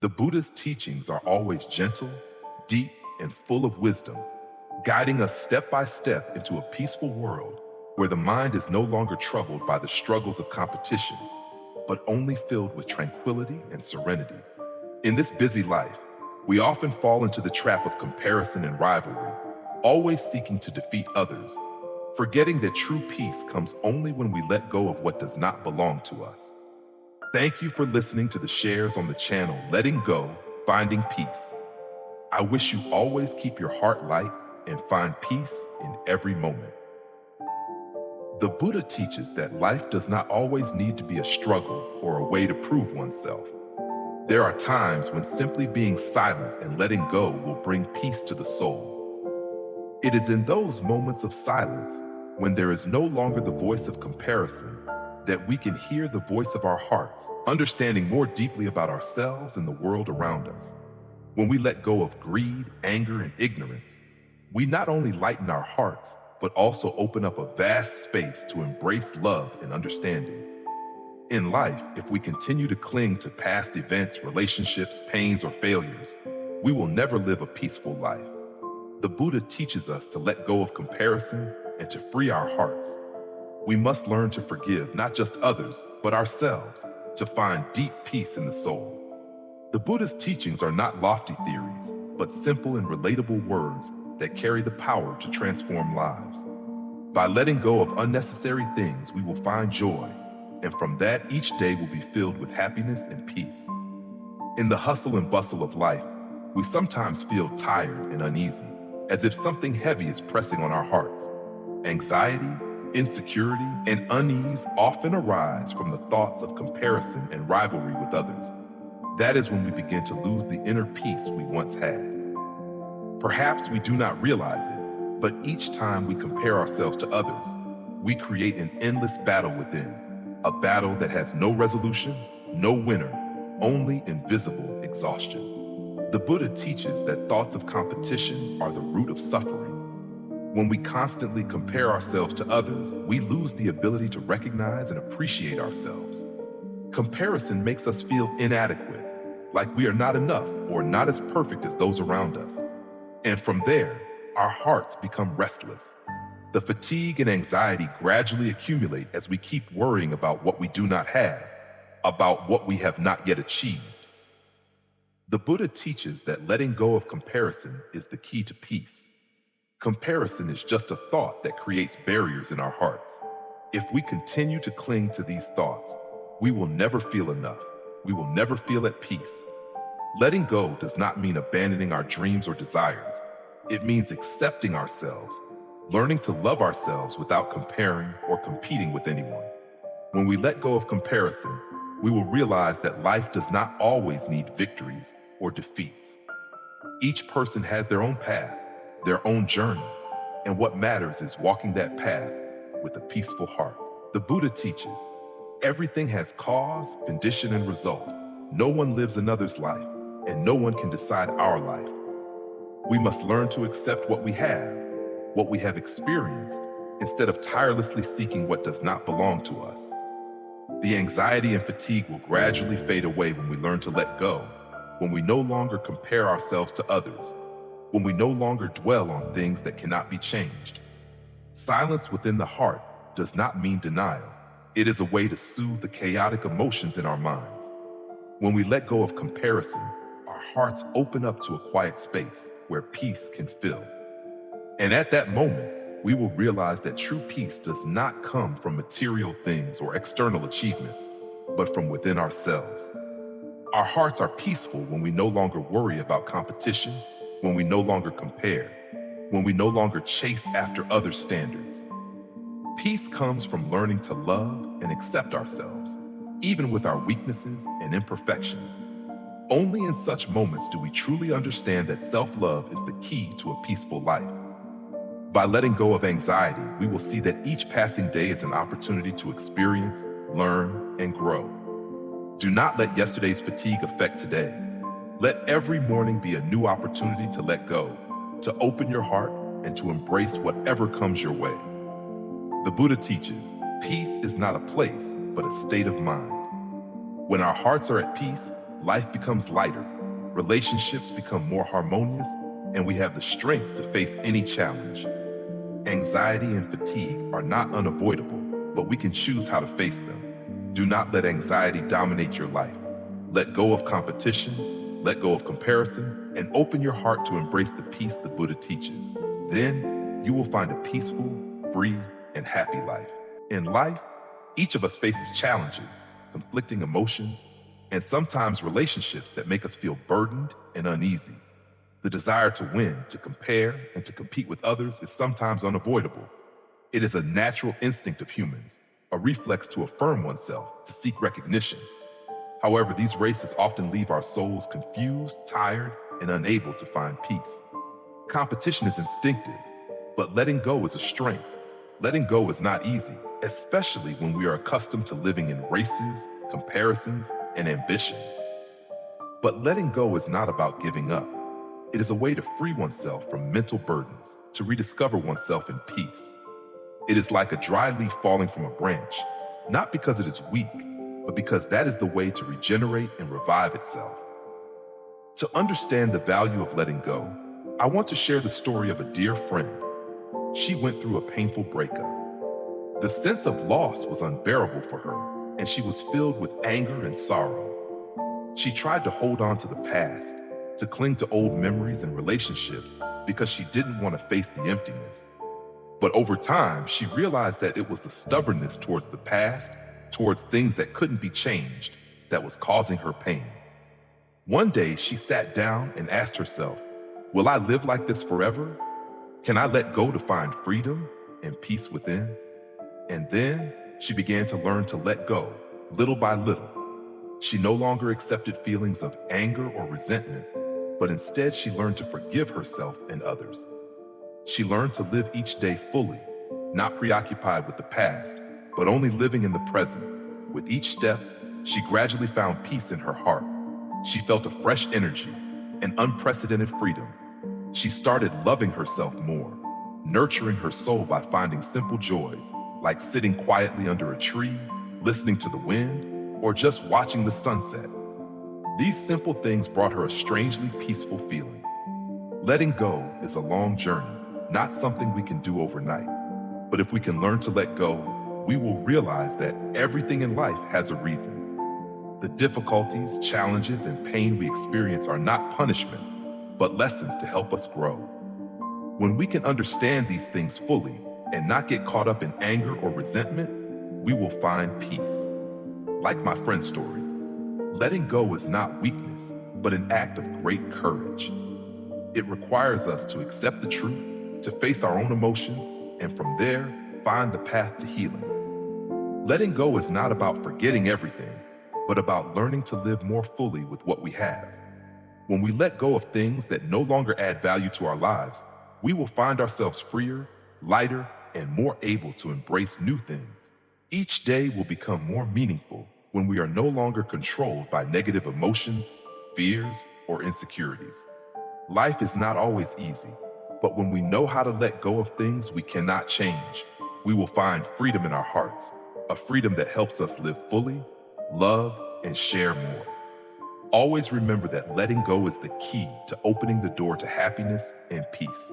The Buddhist teachings are always gentle, deep, and full of wisdom, guiding us step by step into a peaceful world where the mind is no longer troubled by the struggles of competition, but only filled with tranquility and serenity. In this busy life, we often fall into the trap of comparison and rivalry, always seeking to defeat others, forgetting that true peace comes only when we let go of what does not belong to us. Thank you for listening to the shares on the channel Letting Go, Finding Peace. I wish you always keep your heart light and find peace in every moment. The Buddha teaches that life does not always need to be a struggle or a way to prove oneself. There are times when simply being silent and letting go will bring peace to the soul. It is in those moments of silence, when there is no longer the voice of comparison, that we can hear the voice of our hearts, understanding more deeply about ourselves and the world around us. When we let go of greed, anger, and ignorance, we not only lighten our hearts, but also open up a vast space to embrace love and understanding. In life, if we continue to cling to past events, relationships, pains, or failures, we will never live a peaceful life. The Buddha teaches us to let go of comparison and to free our hearts. We must learn to forgive not just others, but ourselves, to find deep peace in the soul. The Buddha's teachings are not lofty theories, but simple and relatable words that carry the power to transform lives. By letting go of unnecessary things, we will find joy, and from that, each day will be filled with happiness and peace. In the hustle and bustle of life, we sometimes feel tired and uneasy, as if something heavy is pressing on our hearts. Anxiety, insecurity, and unease often arise from the thoughts of comparison and rivalry with others. That is when we begin to lose the inner peace we once had. Perhaps we do not realize it, but each time we compare ourselves to others, we create an endless battle within, a battle that has no resolution, no winner, only invisible exhaustion. The Buddha teaches that thoughts of competition are the root of suffering. When we constantly compare ourselves to others, we lose the ability to recognize and appreciate ourselves. Comparison makes us feel inadequate, like we are not enough or not as perfect as those around us. And from there, our hearts become restless. The fatigue and anxiety gradually accumulate as we keep worrying about what we do not have, about what we have not yet achieved. The Buddha teaches that letting go of comparison is the key to peace. Comparison is just a thought that creates barriers in our hearts. If we continue to cling to these thoughts, we will never feel enough. We will never feel at peace. Letting go does not mean abandoning our dreams or desires. It means accepting ourselves, learning to love ourselves without comparing or competing with anyone. When we let go of comparison, we will realize that life does not always need victories or defeats. Each person has their own path, their own journey, and what matters is walking that path with a peaceful heart. The Buddha teaches, everything has cause, condition, and result. No one lives another's life, and no one can decide our life. We must learn to accept what we have experienced, instead of tirelessly seeking what does not belong to us. The anxiety and fatigue will gradually fade away when we learn to let go, when we no longer compare ourselves to others, when we no longer dwell on things that cannot be changed. Silence within the heart does not mean denial. It is a way to soothe the chaotic emotions in our minds. When we let go of comparison, our hearts open up to a quiet space where peace can fill. And at that moment, we will realize that true peace does not come from material things or external achievements, but from within ourselves. Our hearts are peaceful when we no longer worry about competition, when we no longer compare, when we no longer chase after other standards. Peace comes from learning to love and accept ourselves, even with our weaknesses and imperfections. Only in such moments do we truly understand that self-love is the key to a peaceful life. By letting go of anxiety, we will see that each passing day is an opportunity to experience, learn, and grow. Do not let yesterday's fatigue affect today. Let every morning be a new opportunity to let go, to open your heart, and to embrace whatever comes your way. The Buddha teaches, peace is not a place, but a state of mind. When our hearts are at peace, life becomes lighter, relationships become more harmonious, and we have the strength to face any challenge. Anxiety and fatigue are not unavoidable, but we can choose how to face them. Do not let anxiety dominate your life. Let go of competition, let go of comparison, and open your heart to embrace the peace the Buddha teaches. Then you will find a peaceful, free, and happy life. In life, each of us faces challenges, conflicting emotions, and sometimes relationships that make us feel burdened and uneasy. The desire to win, to compare, and to compete with others is sometimes unavoidable. It is a natural instinct of humans, a reflex to affirm oneself, to seek recognition. However, these races often leave our souls confused, tired, and unable to find peace. Competition is instinctive, but letting go is a strength. Letting go is not easy, especially when we are accustomed to living in races, comparisons, and ambitions. But letting go is not about giving up. It is a way to free oneself from mental burdens, to rediscover oneself in peace. It is like a dry leaf falling from a branch, not because it is weak, but because that is the way to regenerate and revive itself. To understand the value of letting go, I want to share the story of a dear friend. She went through a painful breakup. The sense of loss was unbearable for her, and she was filled with anger and sorrow. She tried to hold on to the past, to cling to old memories and relationships because she didn't want to face the emptiness. But over time, she realized that it was the stubbornness towards the past, towards things that couldn't be changed, that was causing her pain. One day, she sat down and asked herself, will I live like this forever? Can I let go to find freedom and peace within? And then she began to learn to let go, little by little. She no longer accepted feelings of anger or resentment, but instead she learned to forgive herself and others. She learned to live each day fully, not preoccupied with the past, but only living in the present. With each step, she gradually found peace in her heart. She felt a fresh energy, an unprecedented freedom. She started loving herself more, nurturing her soul by finding simple joys, like sitting quietly under a tree, listening to the wind, or just watching the sunset. These simple things brought her a strangely peaceful feeling. Letting go is a long journey, not something we can do overnight. But if we can learn to let go, we will realize that everything in life has a reason. The difficulties, challenges, and pain we experience are not punishments, but lessons to help us grow. When we can understand these things fully and not get caught up in anger or resentment, we will find peace. Like my friend's story, letting go is not weakness, but an act of great courage. It requires us to accept the truth, to face our own emotions, and from there, find the path to healing. Letting go is not about forgetting everything, but about learning to live more fully with what we have. When we let go of things that no longer add value to our lives, we will find ourselves freer, lighter, and more able to embrace new things. Each day will become more meaningful when we are no longer controlled by negative emotions, fears, or insecurities. Life is not always easy, but when we know how to let go of things we cannot change, we will find freedom in our hearts, a freedom that helps us live fully, love, and share more. Always remember that letting go is the key to opening the door to happiness and peace.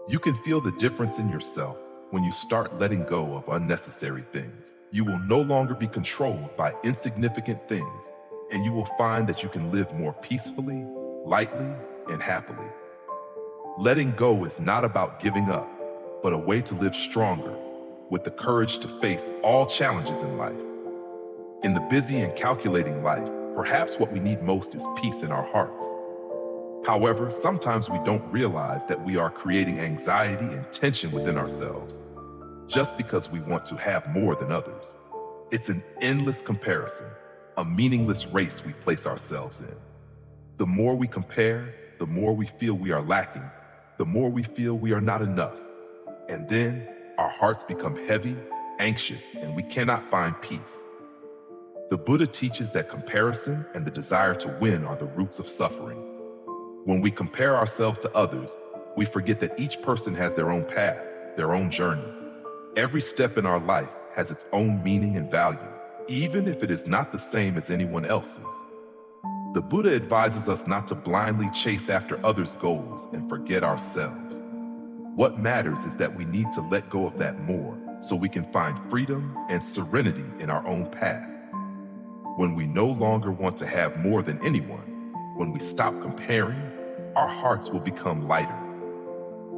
You can feel the difference in yourself when you start letting go of unnecessary things. You will no longer be controlled by insignificant things, and you will find that you can live more peacefully, lightly, and happily. Letting go is not about giving up, but a way to live stronger, with the courage to face all challenges in life. In the busy and calculating life, perhaps what we need most is peace in our hearts. However, sometimes we don't realize that we are creating anxiety and tension within ourselves, just because we want to have more than others. It's an endless comparison, a meaningless race we place ourselves in. The more we compare, the more we feel we are lacking, the more we feel we are not enough. And then our hearts become heavy, anxious, and we cannot find peace. The Buddha teaches that comparison and the desire to win are the roots of suffering. When we compare ourselves to others, we forget that each person has their own path, their own journey. Every step in our life has its own meaning and value, even if it is not the same as anyone else's. The Buddha advises us not to blindly chase after others' goals and forget ourselves. What matters is that we need to let go of that more so we can find freedom and serenity in our own path. When we no longer want to have more than anyone, when we stop comparing, our hearts will become lighter.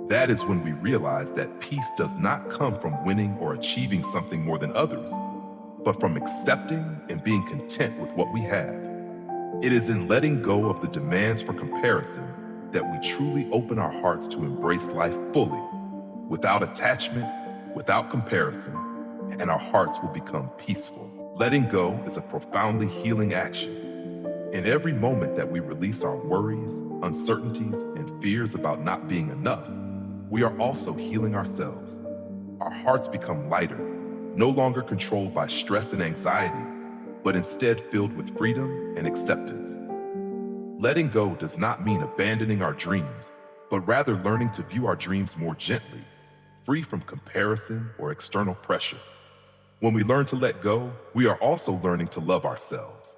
That is when we realize that peace does not come from winning or achieving something more than others, but from accepting and being content with what we have. It is in letting go of the demands for comparison that we truly open our hearts to embrace life fully, without attachment, without comparison, and our hearts will become peaceful. Letting go is a profoundly healing action. In every moment that we release our worries, uncertainties, and fears about not being enough, we are also healing ourselves. Our hearts become lighter, no longer controlled by stress and anxiety, but instead filled with freedom and acceptance. Letting go does not mean abandoning our dreams, but rather learning to view our dreams more gently, free from comparison or external pressure. When we learn to let go, we are also learning to love ourselves.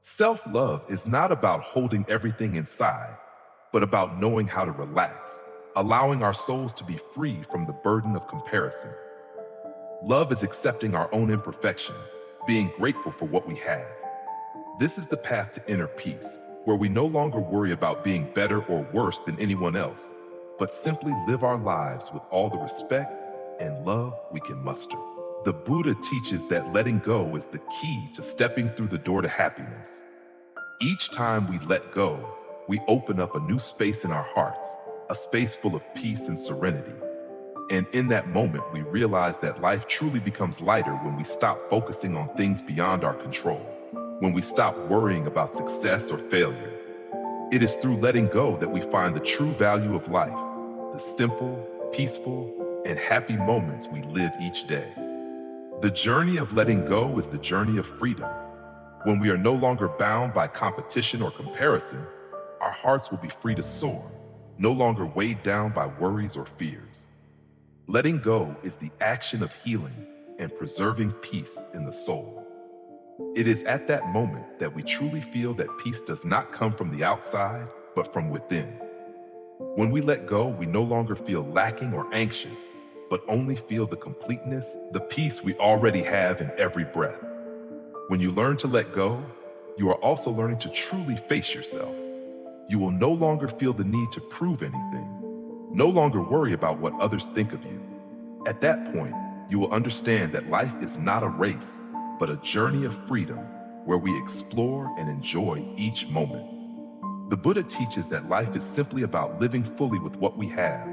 Self-love is not about holding everything inside, but about knowing how to relax, allowing our souls to be free from the burden of comparison. Love is accepting our own imperfections, being grateful for what we have. This is the path to inner peace, where we no longer worry about being better or worse than anyone else, but simply live our lives with all the respect and love we can muster. The Buddha teaches that letting go is the key to stepping through the door to happiness. Each time we let go, we open up a new space in our hearts, a space full of peace and serenity. And in that moment, we realize that life truly becomes lighter when we stop focusing on things beyond our control, when we stop worrying about success or failure. It is through letting go that we find the true value of life, the simple, peaceful, and happy moments we live each day. The journey of letting go is the journey of freedom. When we are no longer bound by competition or comparison, our hearts will be free to soar, no longer weighed down by worries or fears. Letting go is the action of healing and preserving peace in the soul. It is at that moment that we truly feel that peace does not come from the outside, but from within. When we let go, we no longer feel lacking or anxious, but only feel the completeness, the peace we already have in every breath. When you learn to let go, you are also learning to truly face yourself. You will no longer feel the need to prove anything, no longer worry about what others think of you. At that point, you will understand that life is not a race, but a journey of freedom where we explore and enjoy each moment. The Buddha teaches that life is simply about living fully with what we have,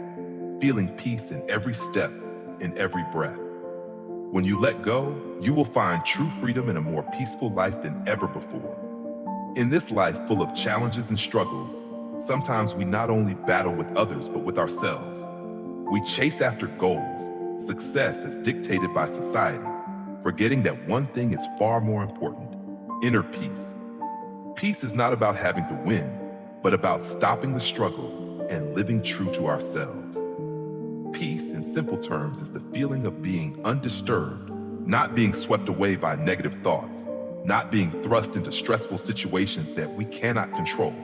feeling peace in every step, in every breath. When you let go, you will find true freedom and a more peaceful life than ever before. In this life full of challenges and struggles, sometimes we not only battle with others, but with ourselves. We chase after goals, success as dictated by society, forgetting that one thing is far more important: inner peace. Peace is not about having to win, but about stopping the struggle and living true to ourselves. Peace, in simple terms, is the feeling of being undisturbed, not being swept away by negative thoughts, not being thrust into stressful situations that we cannot control.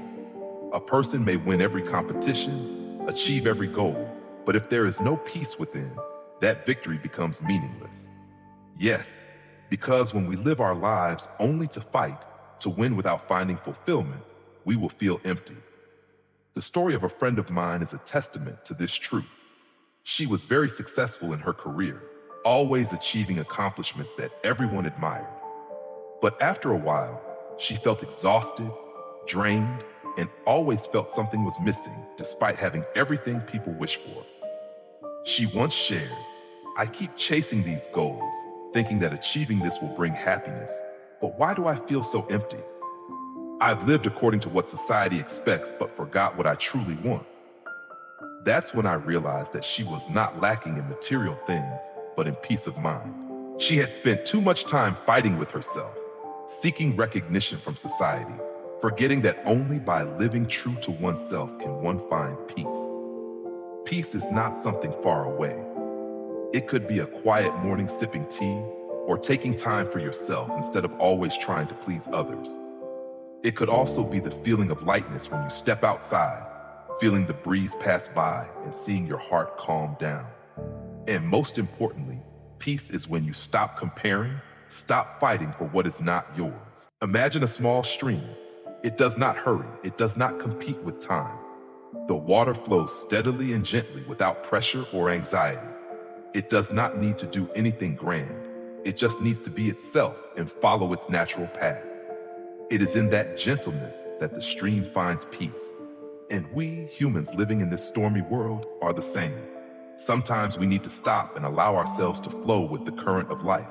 A person may win every competition, achieve every goal, but if there is no peace within, that victory becomes meaningless. Yes, because when we live our lives only to fight, to win without finding fulfillment, we will feel empty. The story of a friend of mine is a testament to this truth. She was very successful in her career, always achieving accomplishments that everyone admired. But after a while, she felt exhausted, drained, and always felt something was missing despite having everything people wish for. She once shared, "I keep chasing these goals, thinking that achieving this will bring happiness. But why do I feel so empty? I've lived according to what society expects, but forgot what I truly want." That's when I realized that she was not lacking in material things, but in peace of mind. She had spent too much time fighting with herself, seeking recognition from society, forgetting that only by living true to oneself can one find peace. Peace is not something far away. It could be a quiet morning sipping tea, or taking time for yourself instead of always trying to please others. It could also be the feeling of lightness when you step outside, feeling the breeze pass by and seeing your heart calm down. And most importantly, peace is when you stop comparing, stop fighting for what is not yours. Imagine a small stream. It does not hurry, it does not compete with time. The water flows steadily and gently without pressure or anxiety. It does not need to do anything grand. It just needs to be itself and follow its natural path. It is in that gentleness that the stream finds peace. And we, humans living in this stormy world, are the same. Sometimes we need to stop and allow ourselves to flow with the current of life,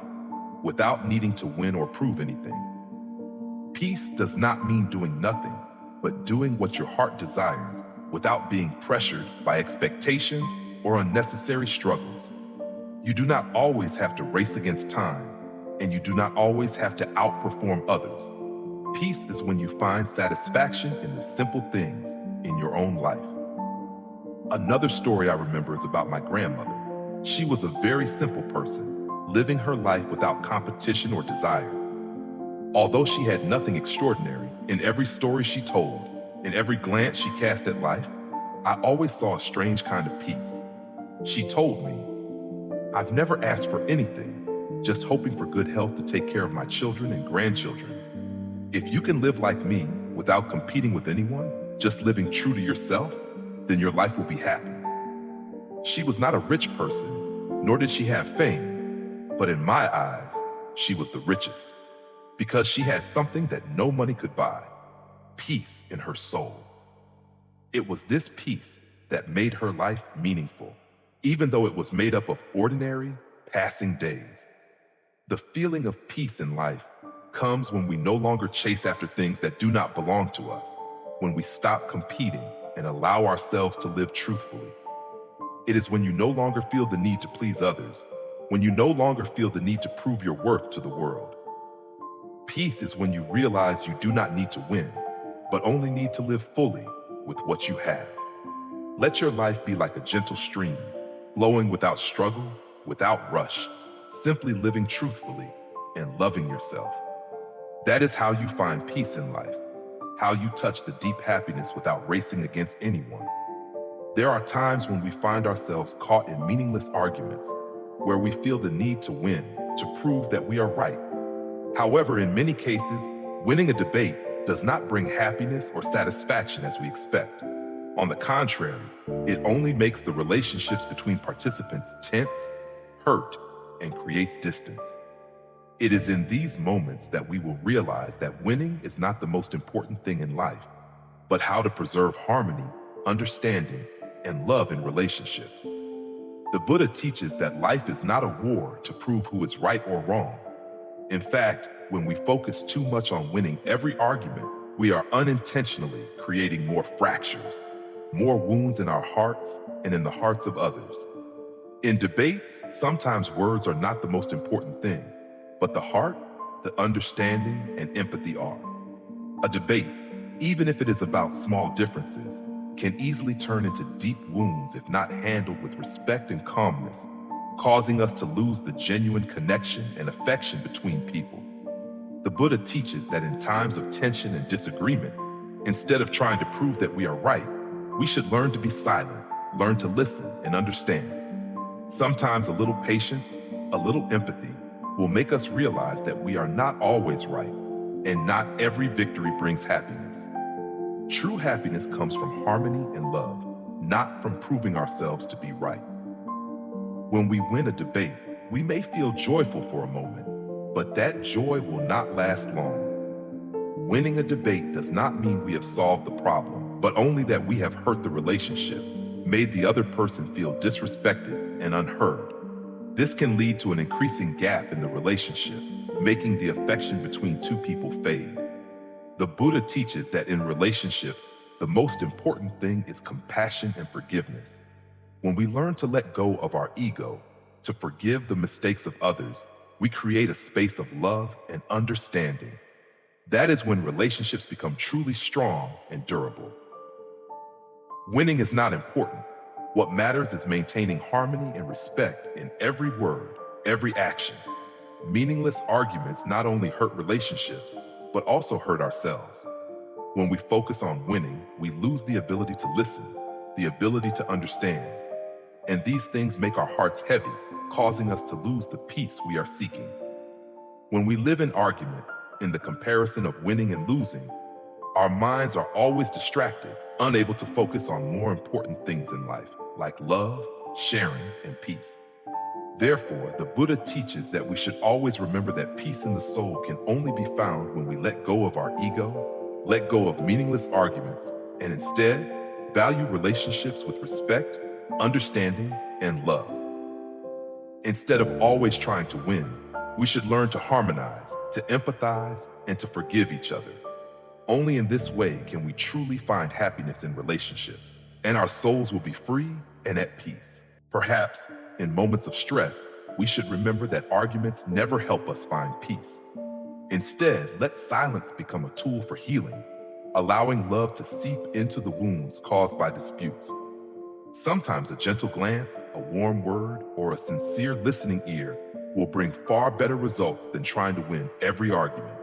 without needing to win or prove anything. Peace does not mean doing nothing, but doing what your heart desires without being pressured by expectations or unnecessary struggles. You do not always have to race against time, and you do not always have to outperform others. Peace is when you find satisfaction in the simple things in your own life. Another story I remember is about my grandmother. She was a very simple person, living her life without competition or desire. Although she had nothing extraordinary, in every story she told, in every glance she cast at life, I always saw a strange kind of peace. She told me, "I've never asked for anything, just hoping for good health to take care of my children and grandchildren. If you can live like me without competing with anyone, just living true to yourself, then your life will be happy." She was not a rich person, nor did she have fame, but in my eyes, she was the richest, because she had something that no money could buy: peace in her soul. It was this peace that made her life meaningful, even though it was made up of ordinary, passing days. The feeling of peace in life comes when we no longer chase after things that do not belong to us, when we stop competing and allow ourselves to live truthfully. It is when you no longer feel the need to please others, when you no longer feel the need to prove your worth to the world. Peace is when you realize you do not need to win, but only need to live fully with what you have. Let your life be like a gentle stream, flowing without struggle, without rush, simply living truthfully and loving yourself. That is how you find peace in life, how you touch the deep happiness without racing against anyone. There are times when we find ourselves caught in meaningless arguments, where we feel the need to win, to prove that we are right. However, in many cases, winning a debate does not bring happiness or satisfaction as we expect. On the contrary, it only makes the relationships between participants tense, hurt, and creates distance. It is in these moments that we will realize that winning is not the most important thing in life, but how to preserve harmony, understanding, and love in relationships. The Buddha teaches that life is not a war to prove who is right or wrong. In fact, when we focus too much on winning every argument, we are unintentionally creating more fractures, more wounds in our hearts and in the hearts of others. In debates, sometimes words are not the most important thing, but the heart, the understanding, and empathy are. A debate, even if it is about small differences, can easily turn into deep wounds if not handled with respect and calmness, causing us to lose the genuine connection and affection between people. The Buddha teaches that in times of tension and disagreement, instead of trying to prove that we are right, we should learn to be silent, learn to listen and understand. Sometimes a little patience, a little empathy, will make us realize that we are not always right, and not every victory brings happiness. True happiness comes from harmony and love, not from proving ourselves to be right. When we win a debate, we may feel joyful for a moment, but that joy will not last long. Winning a debate does not mean we have solved the problem, but only that we have hurt the relationship, made the other person feel disrespected and unheard. This can lead to an increasing gap in the relationship, making the affection between two people fade. The Buddha teaches that in relationships, the most important thing is compassion and forgiveness. When we learn to let go of our ego, to forgive the mistakes of others, we create a space of love and understanding. That is when relationships become truly strong and durable. Winning is not important. What matters is maintaining harmony and respect in every word, every action. Meaningless arguments not only hurt relationships, but also hurt ourselves. When we focus on winning, we lose the ability to listen, the ability to understand. And these things make our hearts heavy, causing us to lose the peace we are seeking. When we live in argument, in the comparison of winning and losing, our minds are always distracted, unable to focus on more important things in life, like love, sharing, and peace. Therefore, the Buddha teaches that we should always remember that peace in the soul can only be found when we let go of our ego, let go of meaningless arguments, and instead value relationships with respect, understanding, and love. Instead of always trying to win, we should learn to harmonize, to empathize, and to forgive each other. Only in this way can we truly find happiness in relationships, and our souls will be free and at peace. Perhaps, in moments of stress, we should remember that arguments never help us find peace. Instead, let silence become a tool for healing, allowing love to seep into the wounds caused by disputes. Sometimes a gentle glance, a warm word, or a sincere listening ear will bring far better results than trying to win every argument.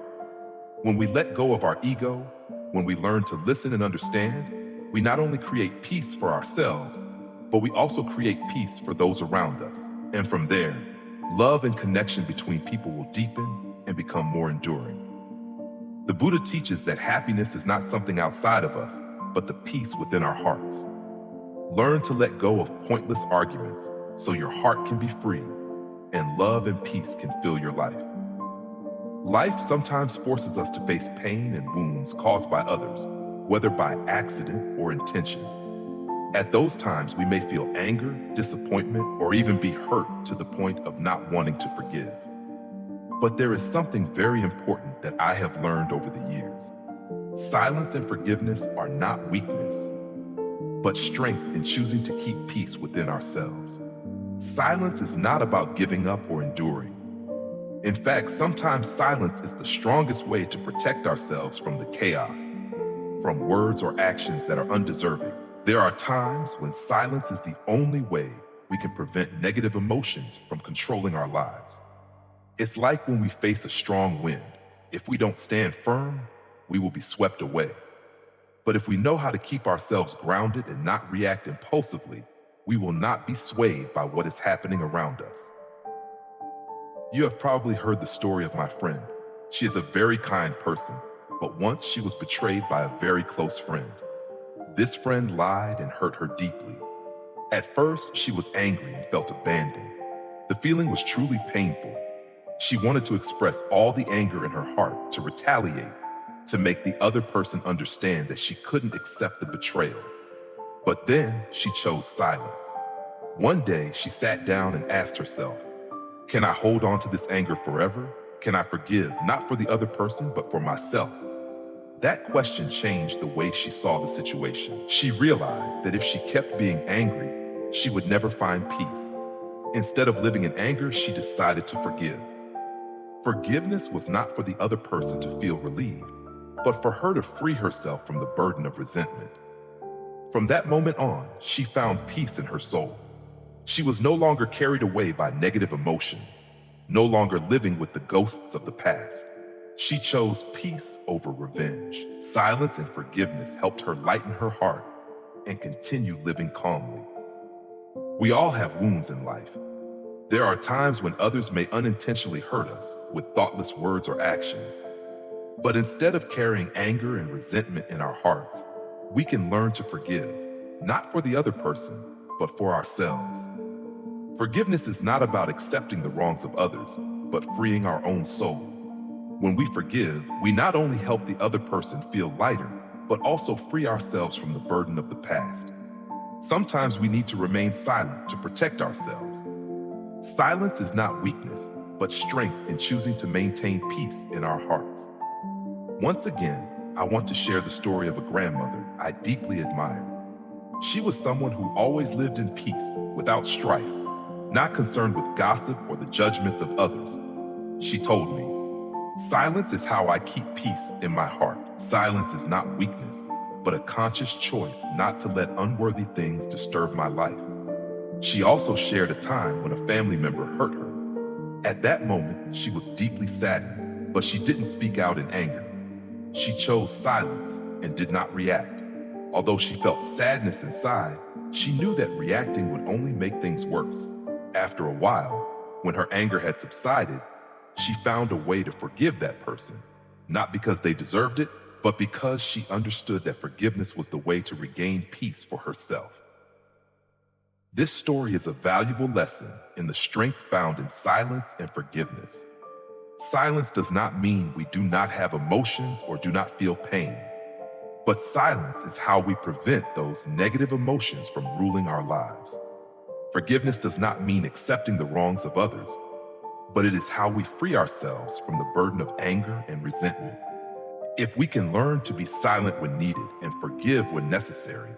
When we let go of our ego, when we learn to listen and understand, we not only create peace for ourselves, but we also create peace for those around us. And from there, love and connection between people will deepen and become more enduring. The Buddha teaches that happiness is not something outside of us, but the peace within our hearts. Learn to let go of pointless arguments so your heart can be free and love and peace can fill your life. Life sometimes forces us to face pain and wounds caused by others, whether by accident or intention. At those times, we may feel anger, disappointment, or even be hurt to the point of not wanting to forgive. But there is something very important that I have learned over the years. Silence and forgiveness are not weakness, but strength in choosing to keep peace within ourselves. Silence is not about giving up or enduring. In fact, sometimes silence is the strongest way to protect ourselves from the chaos, from words or actions that are undeserving. There are times when silence is the only way we can prevent negative emotions from controlling our lives. It's like when we face a strong wind. If we don't stand firm, we will be swept away. But if we know how to keep ourselves grounded and not react impulsively, we will not be swayed by what is happening around us. You have probably heard the story of my friend. She is a very kind person, but once she was betrayed by a very close friend. This friend lied and hurt her deeply. At first, she was angry and felt abandoned. The feeling was truly painful. She wanted to express all the anger in her heart, to retaliate, to make the other person understand that she couldn't accept the betrayal. But then she chose silence. One day, she sat down and asked herself, can I hold on to this anger forever? Can I forgive, not for the other person, but for myself? That question changed the way she saw the situation. She realized that if she kept being angry, she would never find peace. Instead of living in anger, she decided to forgive. Forgiveness was not for the other person to feel relieved, but for her to free herself from the burden of resentment. From that moment on, she found peace in her soul. She was no longer carried away by negative emotions, no longer living with the ghosts of the past. She chose peace over revenge. Silence and forgiveness helped her lighten her heart and continue living calmly. We all have wounds in life. There are times when others may unintentionally hurt us with thoughtless words or actions. But instead of carrying anger and resentment in our hearts, we can learn to forgive, not for the other person, but for ourselves. Forgiveness is not about accepting the wrongs of others, but freeing our own soul. When we forgive, we not only help the other person feel lighter, but also free ourselves from the burden of the past. Sometimes we need to remain silent to protect ourselves. Silence is not weakness, but strength in choosing to maintain peace in our hearts. Once again, I want to share the story of a grandmother I deeply admire. She was someone who always lived in peace, without strife, not concerned with gossip or the judgments of others. She told me, silence is how I keep peace in my heart. Silence is not weakness, but a conscious choice not to let unworthy things disturb my life. She also shared a time when a family member hurt her. At that moment, she was deeply saddened, but she didn't speak out in anger. She chose silence and did not react. Although she felt sadness inside, she knew that reacting would only make things worse. After a while, when her anger had subsided, she found a way to forgive that person, not because they deserved it, but because she understood that forgiveness was the way to regain peace for herself. This story is a valuable lesson in the strength found in silence and forgiveness. Silence does not mean we do not have emotions or do not feel pain, but silence is how we prevent those negative emotions from ruling our lives. Forgiveness does not mean accepting the wrongs of others, but it is how we free ourselves from the burden of anger and resentment. If we can learn to be silent when needed and forgive when necessary,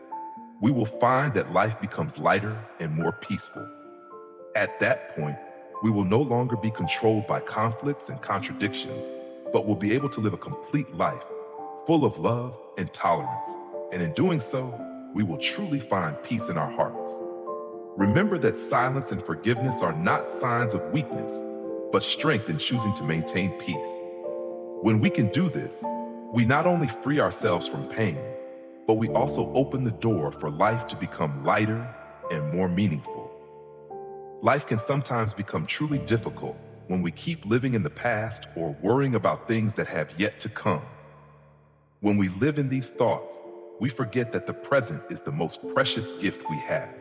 we will find that life becomes lighter and more peaceful. At that point, we will no longer be controlled by conflicts and contradictions, but will be able to live a complete life, full of love and tolerance. And in doing so, we will truly find peace in our hearts. Remember that silence and forgiveness are not signs of weakness, but strength in choosing to maintain peace. When we can do this, we not only free ourselves from pain, but we also open the door for life to become lighter and more meaningful. Life can sometimes become truly difficult when we keep living in the past or worrying about things that have yet to come. When we live in these thoughts, we forget that the present is the most precious gift we have.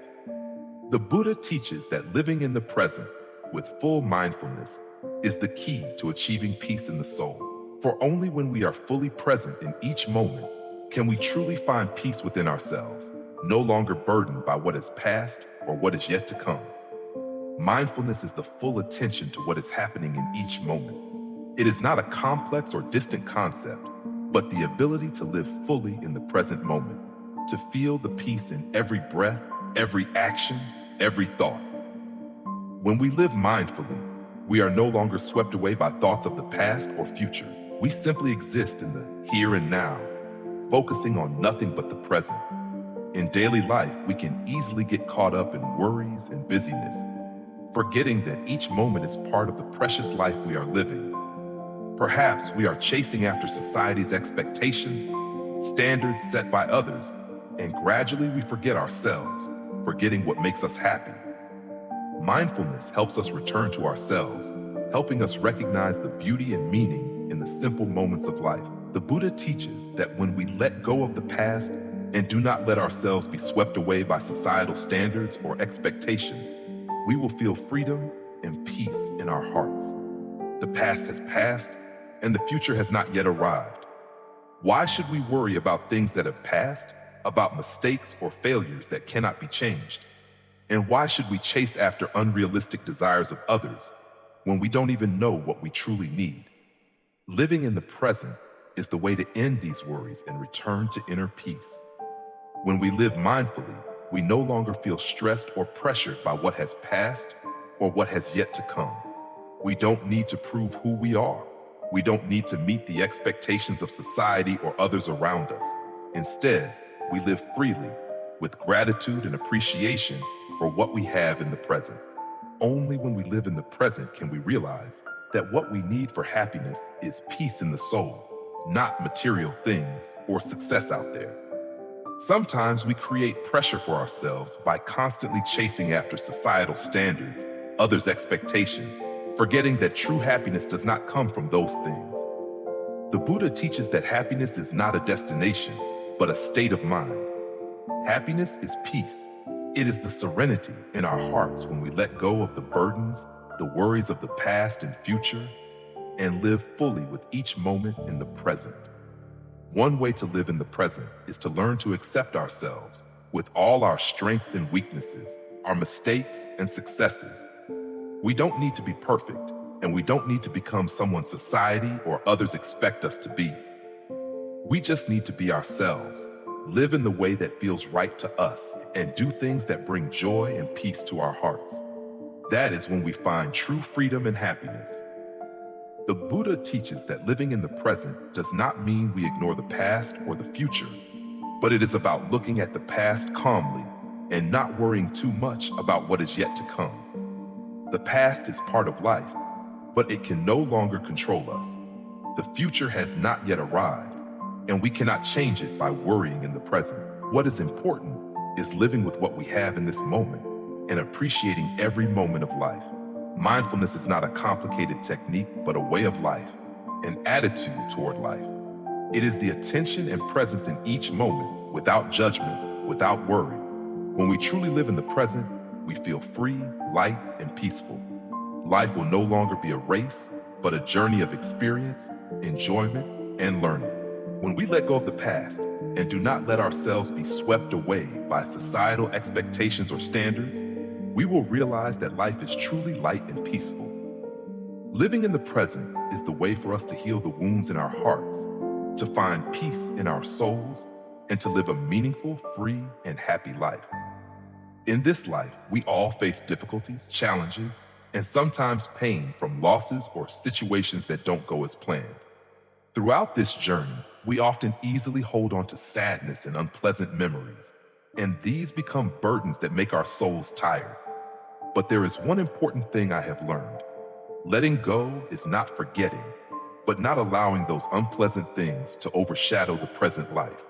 The Buddha teaches that living in the present with full mindfulness is the key to achieving peace in the soul. For only when we are fully present in each moment can we truly find peace within ourselves, no longer burdened by what is past or what is yet to come. Mindfulness is the full attention to what is happening in each moment. It is not a complex or distant concept, but the ability to live fully in the present moment, to feel the peace in every breath, every action, every thought. When we live mindfully, we are no longer swept away by thoughts of the past or future. We simply exist in the here and now, focusing on nothing but the present. In daily life, we can easily get caught up in worries and busyness, forgetting that each moment is part of the precious life we are living. Perhaps we are chasing after society's expectations, standards set by others, and gradually we forget ourselves, forgetting what makes us happy. Mindfulness helps us return to ourselves, helping us recognize the beauty and meaning in the simple moments of life. The Buddha teaches that when we let go of the past and do not let ourselves be swept away by societal standards or expectations, we will feel freedom and peace in our hearts. The past has passed, and the future has not yet arrived. Why should we worry about things that have passed, about mistakes or failures that cannot be changed? And why should we chase after unrealistic desires of others when we don't even know what we truly need? Living in the present is the way to end these worries and return to inner peace. When we live mindfully, we no longer feel stressed or pressured by what has passed or what has yet to come. We don't need to prove who we are. We don't need to meet the expectations of society or others around us. Instead, we live freely, with gratitude and appreciation for what we have in the present. Only when we live in the present can we realize that what we need for happiness is peace in the soul, not material things or success out there. Sometimes we create pressure for ourselves by constantly chasing after societal standards, others' expectations, forgetting that true happiness does not come from those things. The Buddha teaches that happiness is not a destination, but a state of mind. Happiness is peace. It is the serenity in our hearts when we let go of the burdens, the worries of the past and future, and live fully with each moment in the present. One way to live in the present is to learn to accept ourselves with all our strengths and weaknesses, our mistakes and successes. We don't need to be perfect, and we don't need to become someone society or others expect us to be. We just need to be ourselves, live in the way that feels right to us, and do things that bring joy and peace to our hearts. That is when we find true freedom and happiness. The Buddha teaches that living in the present does not mean we ignore the past or the future, but it is about looking at the past calmly and not worrying too much about what is yet to come. The past is part of life, but it can no longer control us. The future has not yet arrived, and we cannot change it by worrying in the present. What is important is living with what we have in this moment and appreciating every moment of life. Mindfulness is not a complicated technique, but a way of life, an attitude toward life. It is the attention and presence in each moment, without judgment, without worry. When we truly live in the present, we feel free, light, and peaceful. Life will no longer be a race, but a journey of experience, enjoyment, and learning. When we let go of the past and do not let ourselves be swept away by societal expectations or standards, we will realize that life is truly light and peaceful. Living in the present is the way for us to heal the wounds in our hearts, to find peace in our souls, and to live a meaningful, free, and happy life. In this life, we all face difficulties, challenges, and sometimes pain from losses or situations that don't go as planned. Throughout this journey, we often easily hold on to sadness and unpleasant memories, and these become burdens that make our souls tired. But there is one important thing I have learned. Letting go is not forgetting, but not allowing those unpleasant things to overshadow the present life.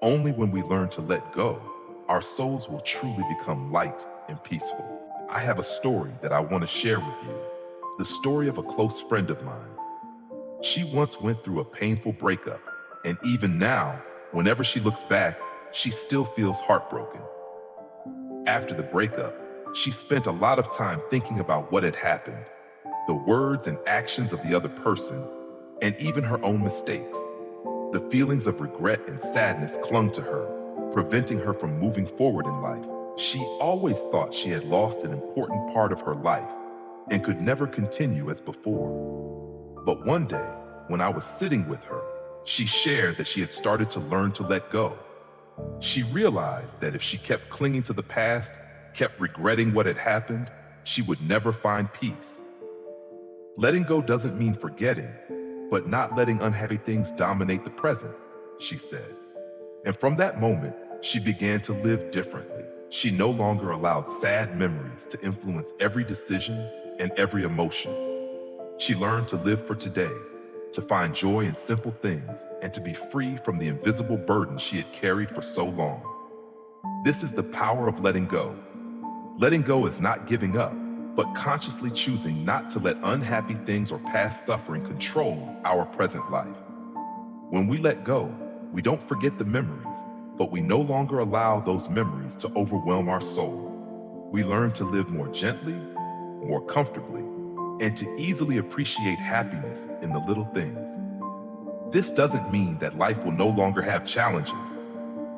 Only when we learn to let go, our souls will truly become light and peaceful. I have a story that I want to share with you. The story of a close friend of mine. She once went through a painful breakup, and even now, whenever she looks back, she still feels heartbroken. After the breakup, she spent a lot of time thinking about what had happened, the words and actions of the other person, and even her own mistakes. The feelings of regret and sadness clung to her, preventing her from moving forward in life. She always thought she had lost an important part of her life and could never continue as before. But one day, when I was sitting with her, she shared that she had started to learn to let go. She realized that if she kept clinging to the past, kept regretting what had happened, she would never find peace. Letting go doesn't mean forgetting, but not letting unhappy things dominate the present, she said. And from that moment, she began to live differently. She no longer allowed sad memories to influence every decision and every emotion. She learned to live for today, to find joy in simple things, and to be free from the invisible burden she had carried for so long. This is the power of letting go. Letting go is not giving up, but consciously choosing not to let unhappy things or past suffering control our present life. When we let go, we don't forget the memories, but we no longer allow those memories to overwhelm our soul. We learn to live more gently, more comfortably, and to easily appreciate happiness in the little things. This doesn't mean that life will no longer have challenges.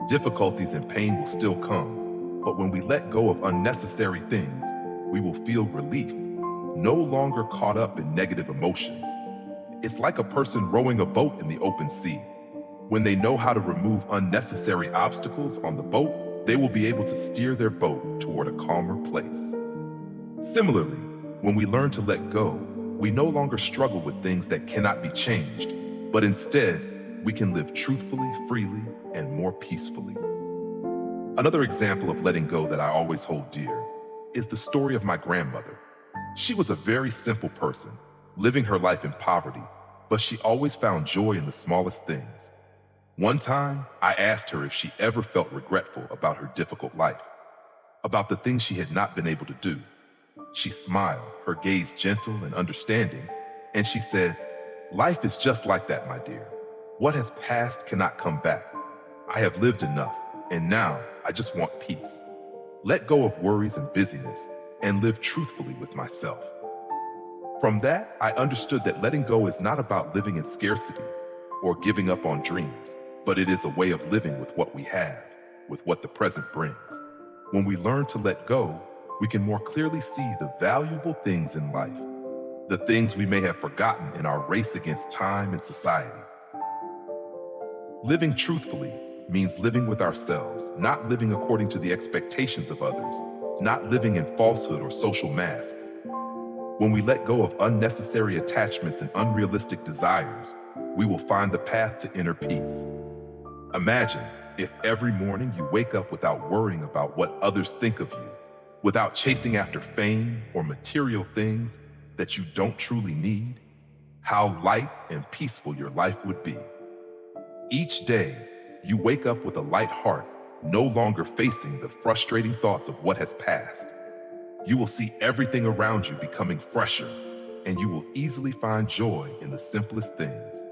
Difficulties and pain will still come, but when we let go of unnecessary things, we will feel relief, no longer caught up in negative emotions. It's like a person rowing a boat in the open sea. When they know how to remove unnecessary obstacles on the boat, they will be able to steer their boat toward a calmer place. Similarly, when we learn to let go, we no longer struggle with things that cannot be changed, but instead, we can live truthfully, freely, and more peacefully. Another example of letting go that I always hold dear is the story of my grandmother. She was a very simple person, living her life in poverty, but she always found joy in the smallest things. One time, I asked her if she ever felt regretful about her difficult life, about the things she had not been able to do. She smiled, her gaze gentle and understanding, and she said, "Life is just like that, my dear. What has passed cannot come back. I have lived enough, and now I just want peace. Let go of worries and busyness, and live truthfully with myself." From that, I understood that letting go is not about living in scarcity or giving up on dreams, but it is a way of living with what we have, with what the present brings. When we learn to let go, we can more clearly see the valuable things in life, the things we may have forgotten in our race against time and society. Living truthfully means living with ourselves, not living according to the expectations of others, not living in falsehood or social masks. When we let go of unnecessary attachments and unrealistic desires, we will find the path to inner peace. Imagine if every morning you wake up without worrying about what others think of you, without chasing after fame or material things that you don't truly need, how light and peaceful your life would be. Each day, you wake up with a light heart, no longer facing the frustrating thoughts of what has passed. You will see everything around you becoming fresher, and you will easily find joy in the simplest things.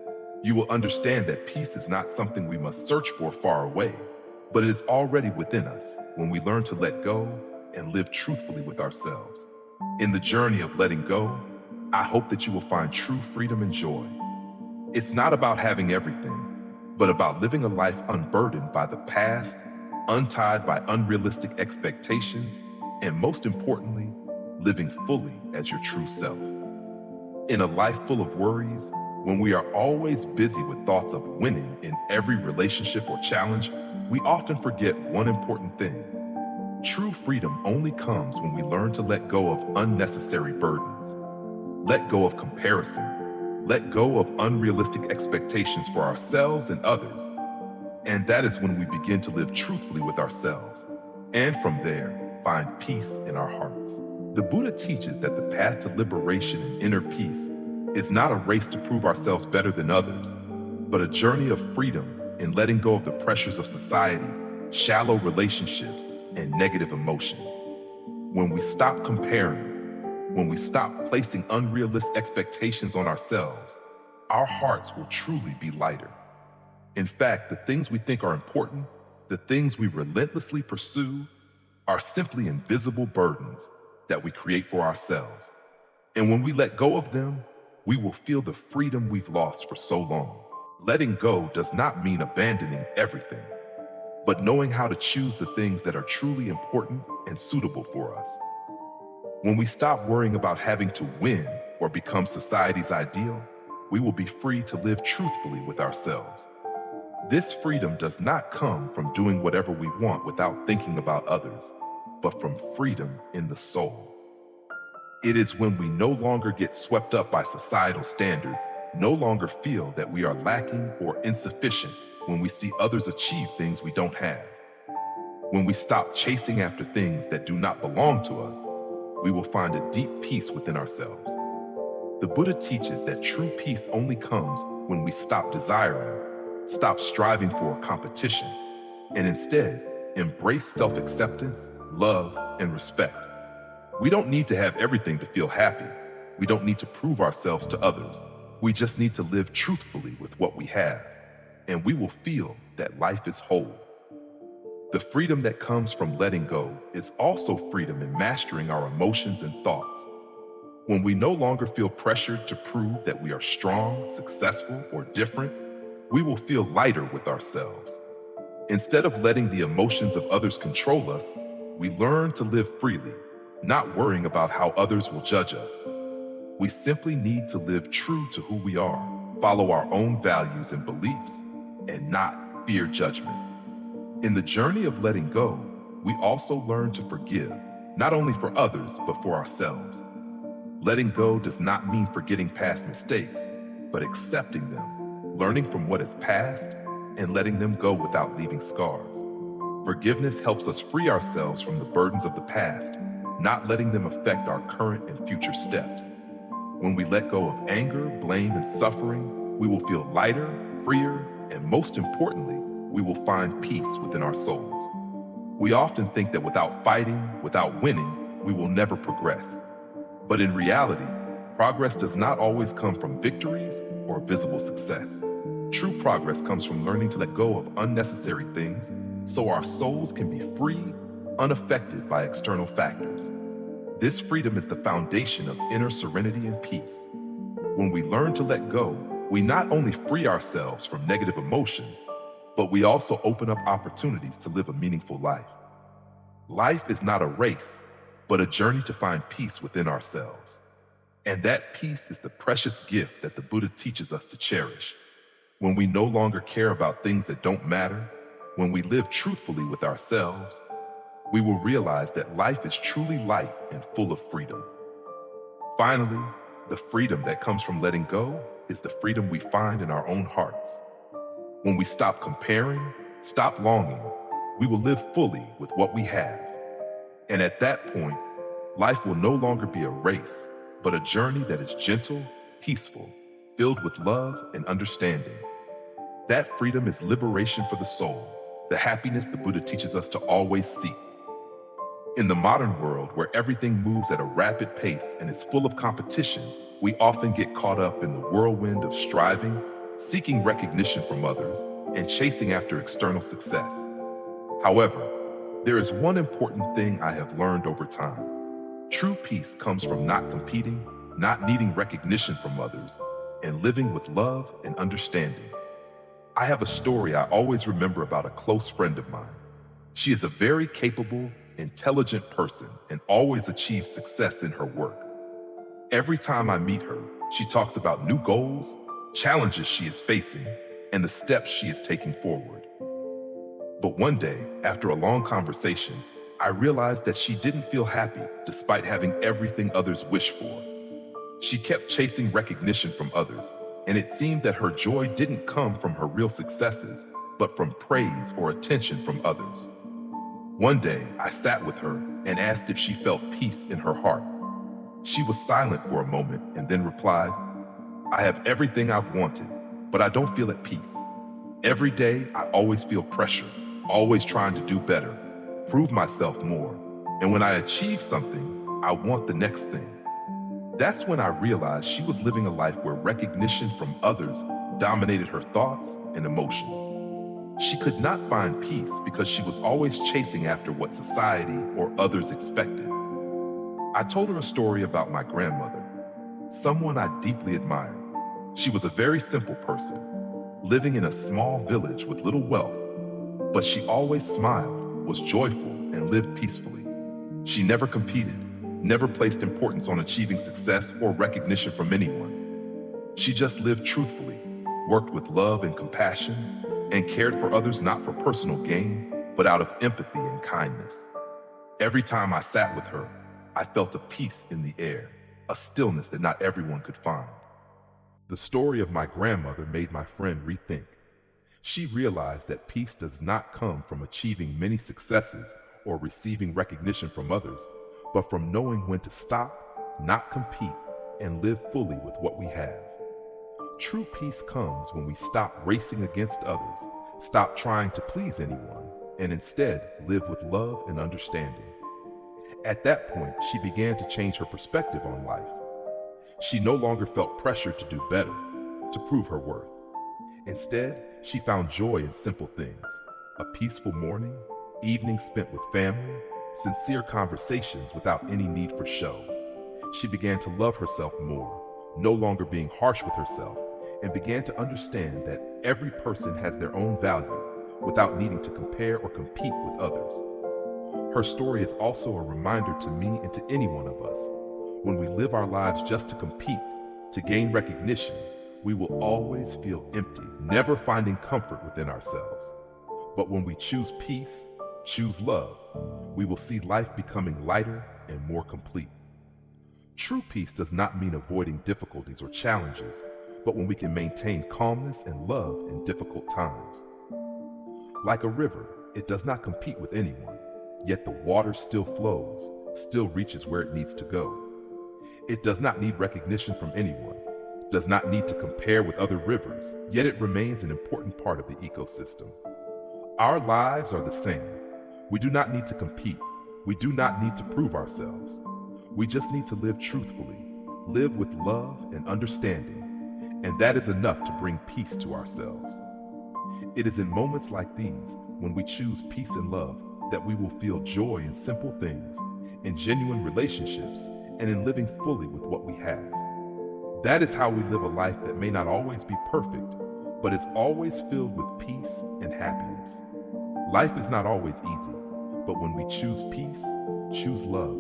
You will understand that peace is not something we must search for far away, but it is already within us when we learn to let go and live truthfully with ourselves. In the journey of letting go, I hope that you will find true freedom and joy. It's not about having everything, but about living a life unburdened by the past, untied by unrealistic expectations, and most importantly, living fully as your true self. In a life full of worries, when we are always busy with thoughts of winning in every relationship or challenge, we often forget one important thing. True freedom only comes when we learn to let go of unnecessary burdens, let go of comparison, let go of unrealistic expectations for ourselves and others. And that is when we begin to live truthfully with ourselves. And from there, find peace in our hearts. The Buddha teaches that the path to liberation and inner peace is not a race to prove ourselves better than others, but a journey of freedom in letting go of the pressures of society, shallow relationships, and negative emotions. When we stop comparing, when we stop placing unrealistic expectations on ourselves, our hearts will truly be lighter. In fact, the things we think are important, the things we relentlessly pursue, are simply invisible burdens that we create for ourselves. And when we let go of them, we will feel the freedom we've lost for so long. Letting go does not mean abandoning everything, but knowing how to choose the things that are truly important and suitable for us. When we stop worrying about having to win or become society's ideal, we will be free to live truthfully with ourselves. This freedom does not come from doing whatever we want without thinking about others, but from freedom in the soul. It is when we no longer get swept up by societal standards, no longer feel that we are lacking or insufficient when we see others achieve things we don't have. When we stop chasing after things that do not belong to us, we will find a deep peace within ourselves. The Buddha teaches that true peace only comes when we stop desiring, stop striving for a competition, and instead embrace self-acceptance, love, and respect. We don't need to have everything to feel happy. We don't need to prove ourselves to others. We just need to live truthfully with what we have, and we will feel that life is whole. The freedom that comes from letting go is also freedom in mastering our emotions and thoughts. When we no longer feel pressured to prove that we are strong, successful, or different, we will feel lighter with ourselves. Instead of letting the emotions of others control us, we learn to live freely, not worrying about how others will judge us. We simply need to live true to who we are, follow our own values and beliefs, and not fear judgment. In the journey of letting go, we also learn to forgive, not only for others, but for ourselves. Letting go does not mean forgetting past mistakes, but accepting them, learning from what is past, and letting them go without leaving scars. Forgiveness helps us free ourselves from the burdens of the past, not letting them affect our current and future steps. When we let go of anger, blame, and suffering, we will feel lighter, freer, and most importantly, we will find peace within our souls. We often think that without fighting, without winning, we will never progress. But in reality, progress does not always come from victories or visible success. True progress comes from learning to let go of unnecessary things so our souls can be free, unaffected by external factors. This freedom is the foundation of inner serenity and peace. When we learn to let go, we not only free ourselves from negative emotions, but we also open up opportunities to live a meaningful life. Life is not a race, but a journey to find peace within ourselves. And that peace is the precious gift that the Buddha teaches us to cherish. When we no longer care about things that don't matter, when we live truthfully with ourselves, we will realize that life is truly light and full of freedom. Finally, the freedom that comes from letting go is the freedom we find in our own hearts. When we stop comparing, stop longing, we will live fully with what we have. And at that point, life will no longer be a race, but a journey that is gentle, peaceful, filled with love and understanding. That freedom is liberation for the soul, the happiness the Buddha teaches us to always seek. In the modern world, where everything moves at a rapid pace and is full of competition, we often get caught up in the whirlwind of striving, seeking recognition from others, and chasing after external success. However, there is one important thing I have learned over time. True peace comes from not competing, not needing recognition from others, and living with love and understanding. I have a story I always remember about a close friend of mine. She is a very capable, intelligent person and always achieves success in her work. Every time I meet her, she talks about new goals, challenges she is facing, and the steps she is taking forward. But one day, after a long conversation, I realized that she didn't feel happy despite having everything others wish for. She kept chasing recognition from others, and it seemed that her joy didn't come from her real successes, but from praise or attention from others. One day, I sat with her and asked if she felt peace in her heart. She was silent for a moment and then replied, "I have everything I've wanted, but I don't feel at peace. Every day, I always feel pressure, always trying to do better, prove myself more. And when I achieve something, I want the next thing." That's when I realized she was living a life where recognition from others dominated her thoughts and emotions. She could not find peace because she was always chasing after what society or others expected. I told her a story about my grandmother, someone I deeply admired. She was a very simple person, living in a small village with little wealth, but she always smiled, was joyful, and lived peacefully. She never competed, never placed importance on achieving success or recognition from anyone. She just lived truthfully, worked with love and compassion, and cared for others not for personal gain, but out of empathy and kindness. Every time I sat with her, I felt a peace in the air, a stillness that not everyone could find. The story of my grandmother made my friend rethink. She realized that peace does not come from achieving many successes or receiving recognition from others, but from knowing when to stop, not compete, and live fully with what we have. True peace comes when we stop racing against others, stop trying to please anyone, and instead live with love and understanding. At that point, she began to change her perspective on life. She no longer felt pressure to do better, to prove her worth. Instead, she found joy in simple things: a peaceful morning, evenings spent with family, sincere conversations without any need for show. She began to love herself more, no longer being harsh with herself, and began to understand that every person has their own value without needing to compare or compete with others. Her story is also a reminder to me and to any one of us. When we live our lives just to compete, to gain recognition, we will always feel empty, never finding comfort within ourselves. But when we choose peace, choose love, we will see life becoming lighter and more complete. True peace does not mean avoiding difficulties or challenges, but when we can maintain calmness and love in difficult times. Like a river, it does not compete with anyone, yet the water still flows, still reaches where it needs to go. It does not need recognition from anyone, does not need to compare with other rivers, yet it remains an important part of the ecosystem. Our lives are the same. We do not need to compete. We do not need to prove ourselves. We just need to live truthfully, live with love and understanding, and that is enough to bring peace to ourselves. It is in moments like these, when we choose peace and love, that we will feel joy in simple things, in genuine relationships, and in living fully with what we have. That is how we live a life that may not always be perfect, but is always filled with peace and happiness. Life is not always easy, but when we choose peace, choose love,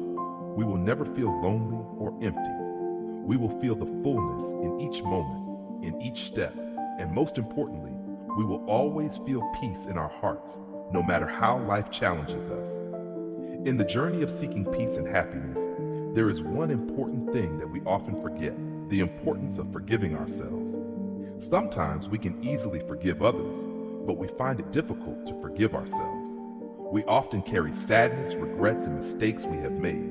we will never feel lonely or empty. We will feel the fullness in each moment, in each step, and most importantly, we will always feel peace in our hearts, no matter how life challenges us. In the journey of seeking peace and happiness, there is one important thing that we often forget: the importance of forgiving ourselves. Sometimes we can easily forgive others, but we find it difficult to forgive ourselves. We often carry sadness, regrets, and mistakes we have made,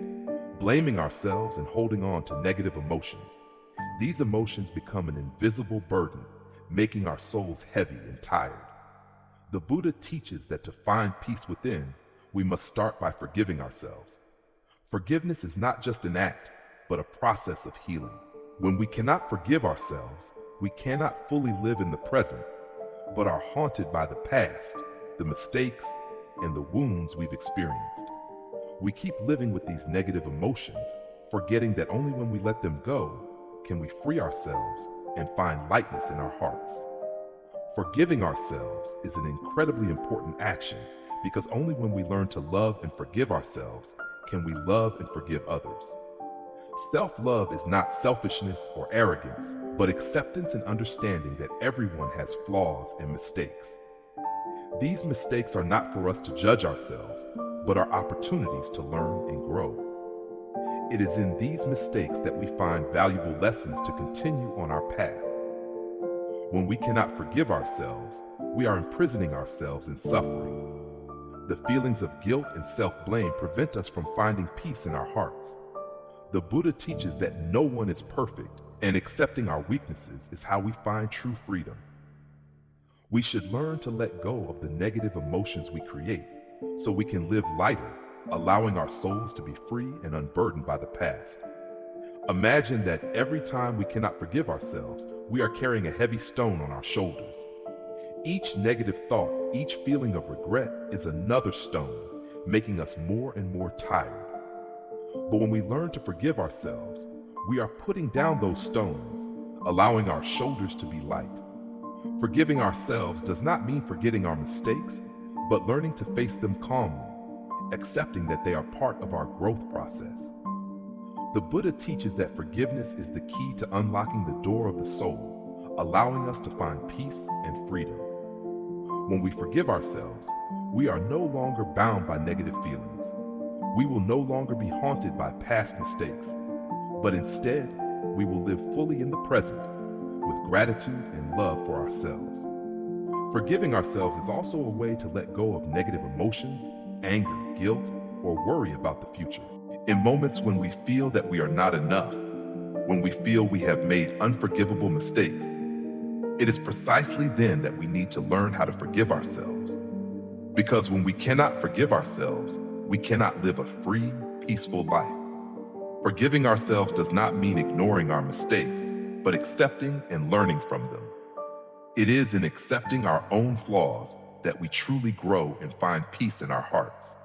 blaming ourselves and holding on to negative emotions. These emotions become an invisible burden, making our souls heavy and tired. The Buddha teaches that to find peace within, we must start by forgiving ourselves. Forgiveness is not just an act, but a process of healing. When we cannot forgive ourselves, we cannot fully live in the present, but are haunted by the past, the mistakes, and the wounds we've experienced. We keep living with these negative emotions, forgetting that only when we let them go can we free ourselves and find lightness in our hearts. Forgiving ourselves is an incredibly important action because only when we learn to love and forgive ourselves can we love and forgive others. Self-love is not selfishness or arrogance, but acceptance and understanding that everyone has flaws and mistakes. These mistakes are not for us to judge ourselves, but are opportunities to learn and grow. It is in these mistakes that we find valuable lessons to continue on our path. When we cannot forgive ourselves, we are imprisoning ourselves in suffering. The feelings of guilt and self-blame prevent us from finding peace in our hearts. The Buddha teaches that no one is perfect, and accepting our weaknesses is how we find true freedom. We should learn to let go of the negative emotions we create so we can live lighter, allowing our souls to be free and unburdened by the past. Imagine that every time we cannot forgive ourselves, we are carrying a heavy stone on our shoulders. Each negative thought, each feeling of regret is another stone, making us more and more tired. But when we learn to forgive ourselves, we are putting down those stones, allowing our shoulders to be light. Forgiving ourselves does not mean forgetting our mistakes, but learning to face them calmly, accepting that they are part of our growth process. The Buddha teaches that forgiveness is the key to unlocking the door of the soul, allowing us to find peace and freedom. When we forgive ourselves, we are no longer bound by negative feelings. We will no longer be haunted by past mistakes, but instead, we will live fully in the present with gratitude and love for ourselves. Forgiving ourselves is also a way to let go of negative emotions, anger, guilt, or worry about the future. In moments when we feel that we are not enough, when we feel we have made unforgivable mistakes, it is precisely then that we need to learn how to forgive ourselves. Because when we cannot forgive ourselves, we cannot live a free, peaceful life. Forgiving ourselves does not mean ignoring our mistakes, but accepting and learning from them. It is in accepting our own flaws that we truly grow and find peace in our hearts.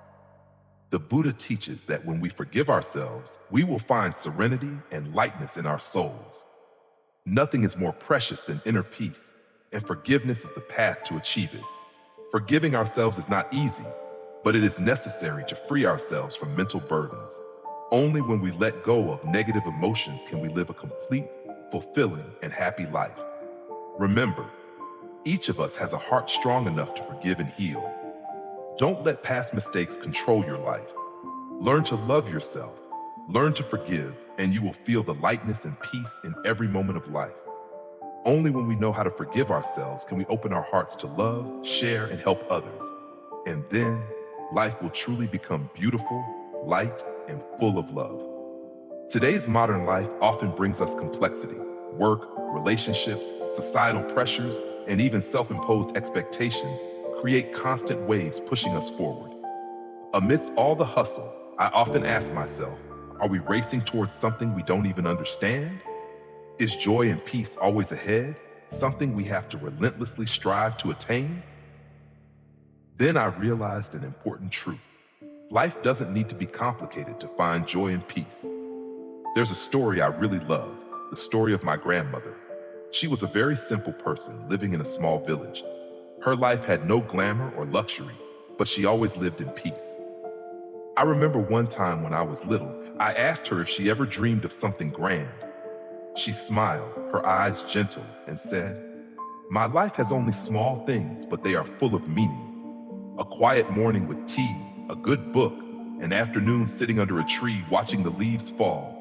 The Buddha teaches that when we forgive ourselves, we will find serenity and lightness in our souls. Nothing is more precious than inner peace, and forgiveness is the path to achieve it. Forgiving ourselves is not easy, but it is necessary to free ourselves from mental burdens. Only when we let go of negative emotions can we live a complete, fulfilling, and happy life. Remember, each of us has a heart strong enough to forgive and heal. Don't let past mistakes control your life. Learn to love yourself, learn to forgive, and you will feel the lightness and peace in every moment of life. Only when we know how to forgive ourselves can we open our hearts to love, share, and help others. And then, life will truly become beautiful, light, and full of love. Today's modern life often brings us complexity. Work, relationships, societal pressures, and even self-imposed expectations create constant waves pushing us forward. Amidst all the hustle, I often ask myself, are we racing towards something we don't even understand? Is joy and peace always ahead, something we have to relentlessly strive to attain? Then I realized an important truth. Life doesn't need to be complicated to find joy and peace. There's a story I really love, the story of my grandmother. She was a very simple person living in a small village. Her life had no glamour or luxury, but she always lived in peace. I remember one time when I was little, I asked her if she ever dreamed of something grand. She smiled, her eyes gentle, and said, "My life has only small things, but they are full of meaning. A quiet morning with tea, a good book, an afternoon sitting under a tree watching the leaves fall.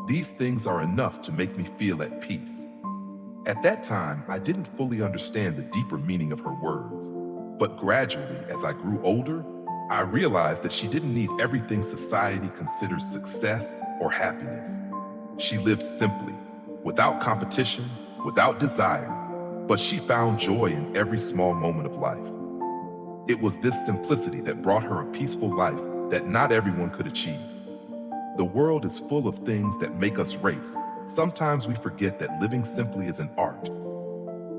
These things are enough to make me feel at peace." At that time, I didn't fully understand the deeper meaning of her words. But gradually, as I grew older, I realized that she didn't need everything society considers success or happiness. She lived simply, without competition, without desire, but she found joy in every small moment of life. It was this simplicity that brought her a peaceful life that not everyone could achieve. The world is full of things that make us race. Sometimes we forget that living simply is an art.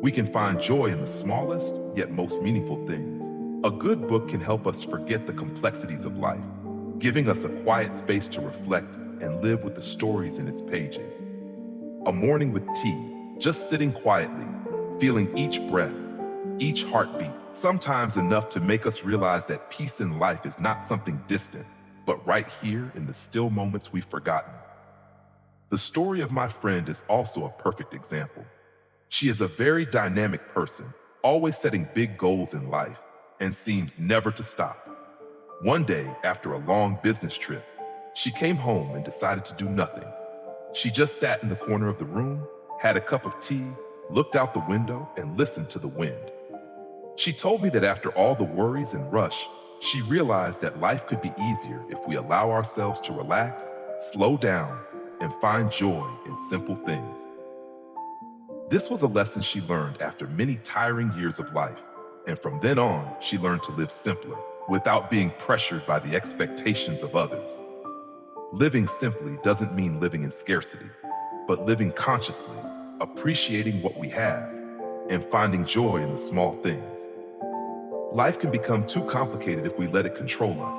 We can find joy in the smallest, yet most meaningful things. A good book can help us forget the complexities of life, giving us a quiet space to reflect and live with the stories in its pages. A morning with tea, just sitting quietly, feeling each breath, each heartbeat, sometimes enough to make us realize that peace in life is not something distant, but right here in the still moments we've forgotten. The story of my friend is also a perfect example. She is a very dynamic person, always setting big goals in life, and seems never to stop. One day, after a long business trip, she came home and decided to do nothing. She just sat in the corner of the room, had a cup of tea, looked out the window, and listened to the wind. She told me that after all the worries and rush, she realized that life could be easier if we allow ourselves to relax, slow down, and find joy in simple things. This was a lesson she learned after many tiring years of life, and from then on, she learned to live simpler, without being pressured by the expectations of others. Living simply doesn't mean living in scarcity, but living consciously, appreciating what we have, and finding joy in the small things. Life can become too complicated if we let it control us,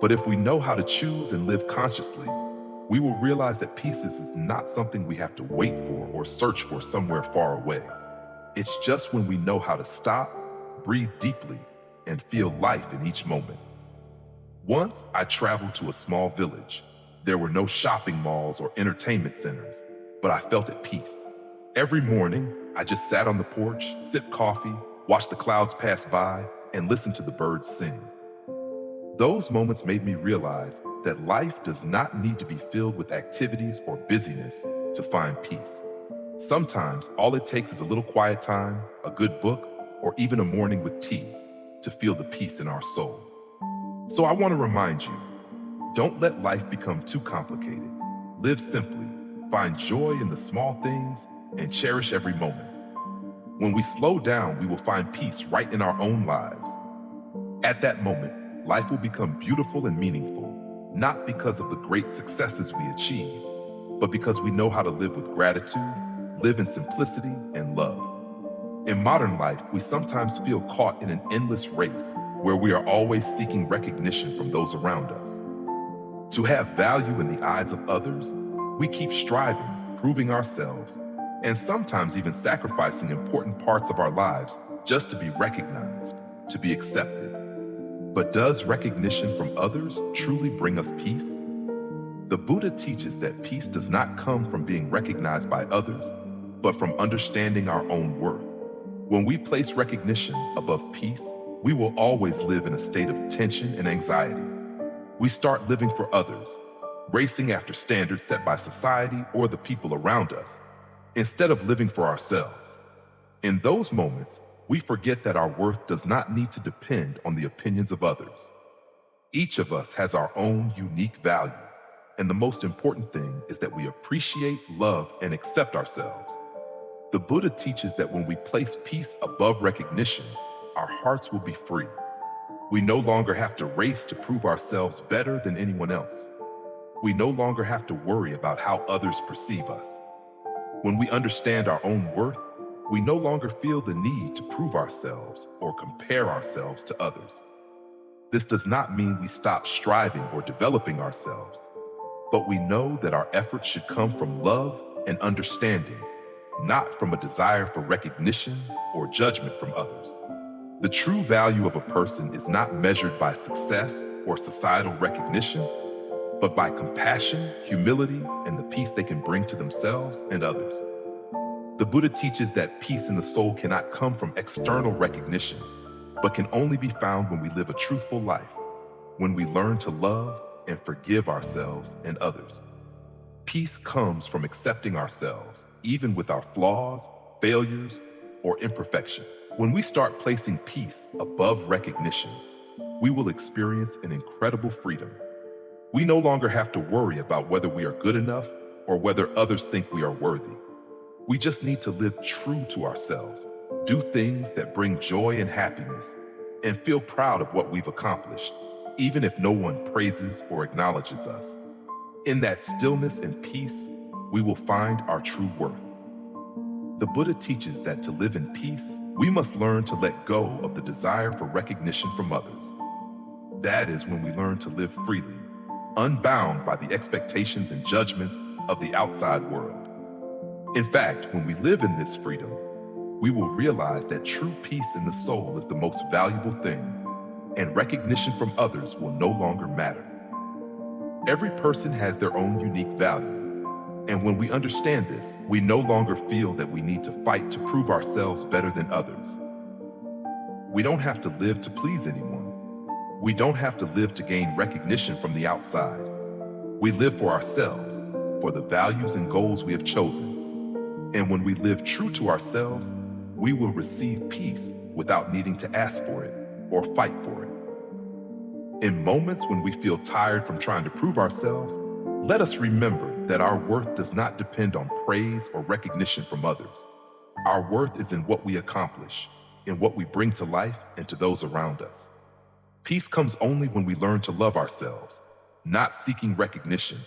but if we know how to choose and live consciously, we will realize that peace is not something we have to wait for or search for somewhere far away. It's just when we know how to stop, breathe deeply, and feel life in each moment. Once I traveled to a small village. There were no shopping malls or entertainment centers, but I felt at peace. Every morning, I just sat on the porch, sipped coffee, watched the clouds pass by, and listened to the birds sing. Those moments made me realize that life does not need to be filled with activities or busyness to find peace. Sometimes all it takes is a little quiet time, a good book, or even a morning with tea to feel the peace in our soul. So I want to remind you, don't let life become too complicated. Live simply, find joy in the small things, and cherish every moment. When we slow down, we will find peace right in our own lives. At that moment, life will become beautiful and meaningful, not because of the great successes we achieve, but because we know how to live with gratitude, live in simplicity and love. In modern life, we sometimes feel caught in an endless race where we are always seeking recognition from those around us. To have value in the eyes of others, we keep striving, proving ourselves, and sometimes even sacrificing important parts of our lives just to be recognized, to be accepted. But does recognition from others truly bring us peace? The Buddha teaches that peace does not come from being recognized by others, but from understanding our own worth. When we place recognition above peace, we will always live in a state of tension and anxiety. We start living for others, racing after standards set by society or the people around us, instead of living for ourselves. In those moments, we forget that our worth does not need to depend on the opinions of others. Each of us has our own unique value, and the most important thing is that we appreciate, love, and accept ourselves. The Buddha teaches that when we place peace above recognition, our hearts will be free. We no longer have to race to prove ourselves better than anyone else. We no longer have to worry about how others perceive us. When we understand our own worth, we no longer feel the need to prove ourselves or compare ourselves to others. This does not mean we stop striving or developing ourselves, but we know that our efforts should come from love and understanding, not from a desire for recognition or judgment from others. The true value of a person is not measured by success or societal recognition, but by compassion, humility, and the peace they can bring to themselves and others. The Buddha teaches that peace in the soul cannot come from external recognition, but can only be found when we live a truthful life, when we learn to love and forgive ourselves and others. Peace comes from accepting ourselves, even with our flaws, failures, or imperfections. When we start placing peace above recognition, we will experience an incredible freedom. We no longer have to worry about whether we are good enough or whether others think we are worthy. We just need to live true to ourselves, do things that bring joy and happiness, and feel proud of what we've accomplished, even if no one praises or acknowledges us. In that stillness and peace, we will find our true worth. The Buddha teaches that to live in peace, we must learn to let go of the desire for recognition from others. That is when we learn to live freely, unbound by the expectations and judgments of the outside world. In fact, when we live in this freedom, we will realize that true peace in the soul is the most valuable thing, and recognition from others will no longer matter. Every person has their own unique value, and when we understand this, we no longer feel that we need to fight to prove ourselves better than others. We don't have to live to please anyone. We don't have to live to gain recognition from the outside. We live for ourselves, for the values and goals we have chosen. And when we live true to ourselves, we will receive peace without needing to ask for it or fight for it. In moments when we feel tired from trying to prove ourselves, let us remember that our worth does not depend on praise or recognition from others. Our worth is in what we accomplish, in what we bring to life and to those around us. Peace comes only when we learn to love ourselves, not seeking recognition,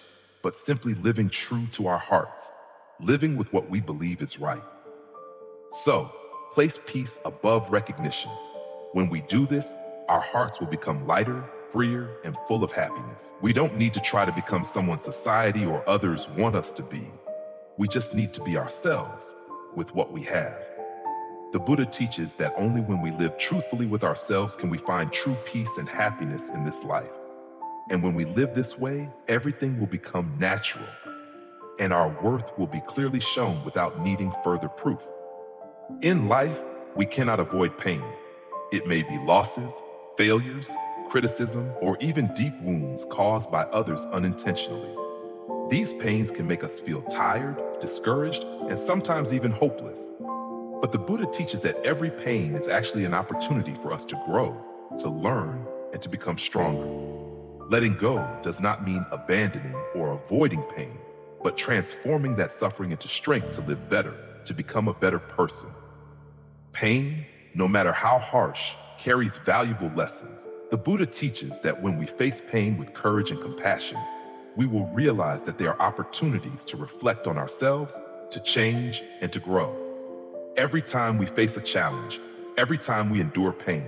but simply living true to our hearts, living with what we believe is right. So, place peace above recognition. When we do this, our hearts will become lighter, freer, and full of happiness. We don't need to try to become someone society or others want us to be. We just need to be ourselves with what we have. The Buddha teaches that only when we live truthfully with ourselves can we find true peace and happiness in this life. And when we live this way, everything will become natural, and our worth will be clearly shown without needing further proof. In life, we cannot avoid pain. It may be losses, failures, criticism, or even deep wounds caused by others unintentionally. These pains can make us feel tired, discouraged, and sometimes even hopeless. But the Buddha teaches that every pain is actually an opportunity for us to grow, to learn, and to become stronger. Letting go does not mean abandoning or avoiding pain, but transforming that suffering into strength to live better, to become a better person. Pain, no matter how harsh, carries valuable lessons. The Buddha teaches that when we face pain with courage and compassion, we will realize that there are opportunities to reflect on ourselves, to change, and to grow. Every time we face a challenge, every time we endure pain,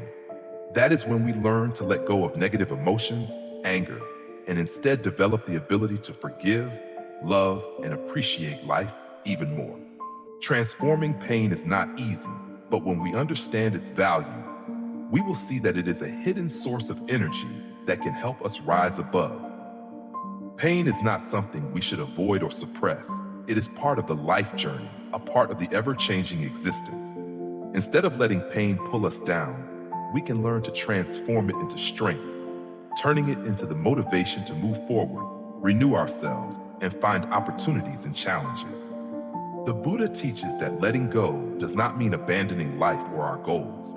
that is when we learn to let go of negative emotions, anger, and instead develop the ability to forgive, love, and appreciate life even more. Transforming pain is not easy, but when we understand its value, we will see that it is a hidden source of energy that can help us rise above. Pain is not something we should avoid or suppress. It is part of the life journey, a part of the ever-changing existence. Instead of letting pain pull us down, we can learn to transform it into strength, turning it into the motivation to move forward, renew ourselves, and find opportunities in challenges. The Buddha teaches that letting go does not mean abandoning life or our goals.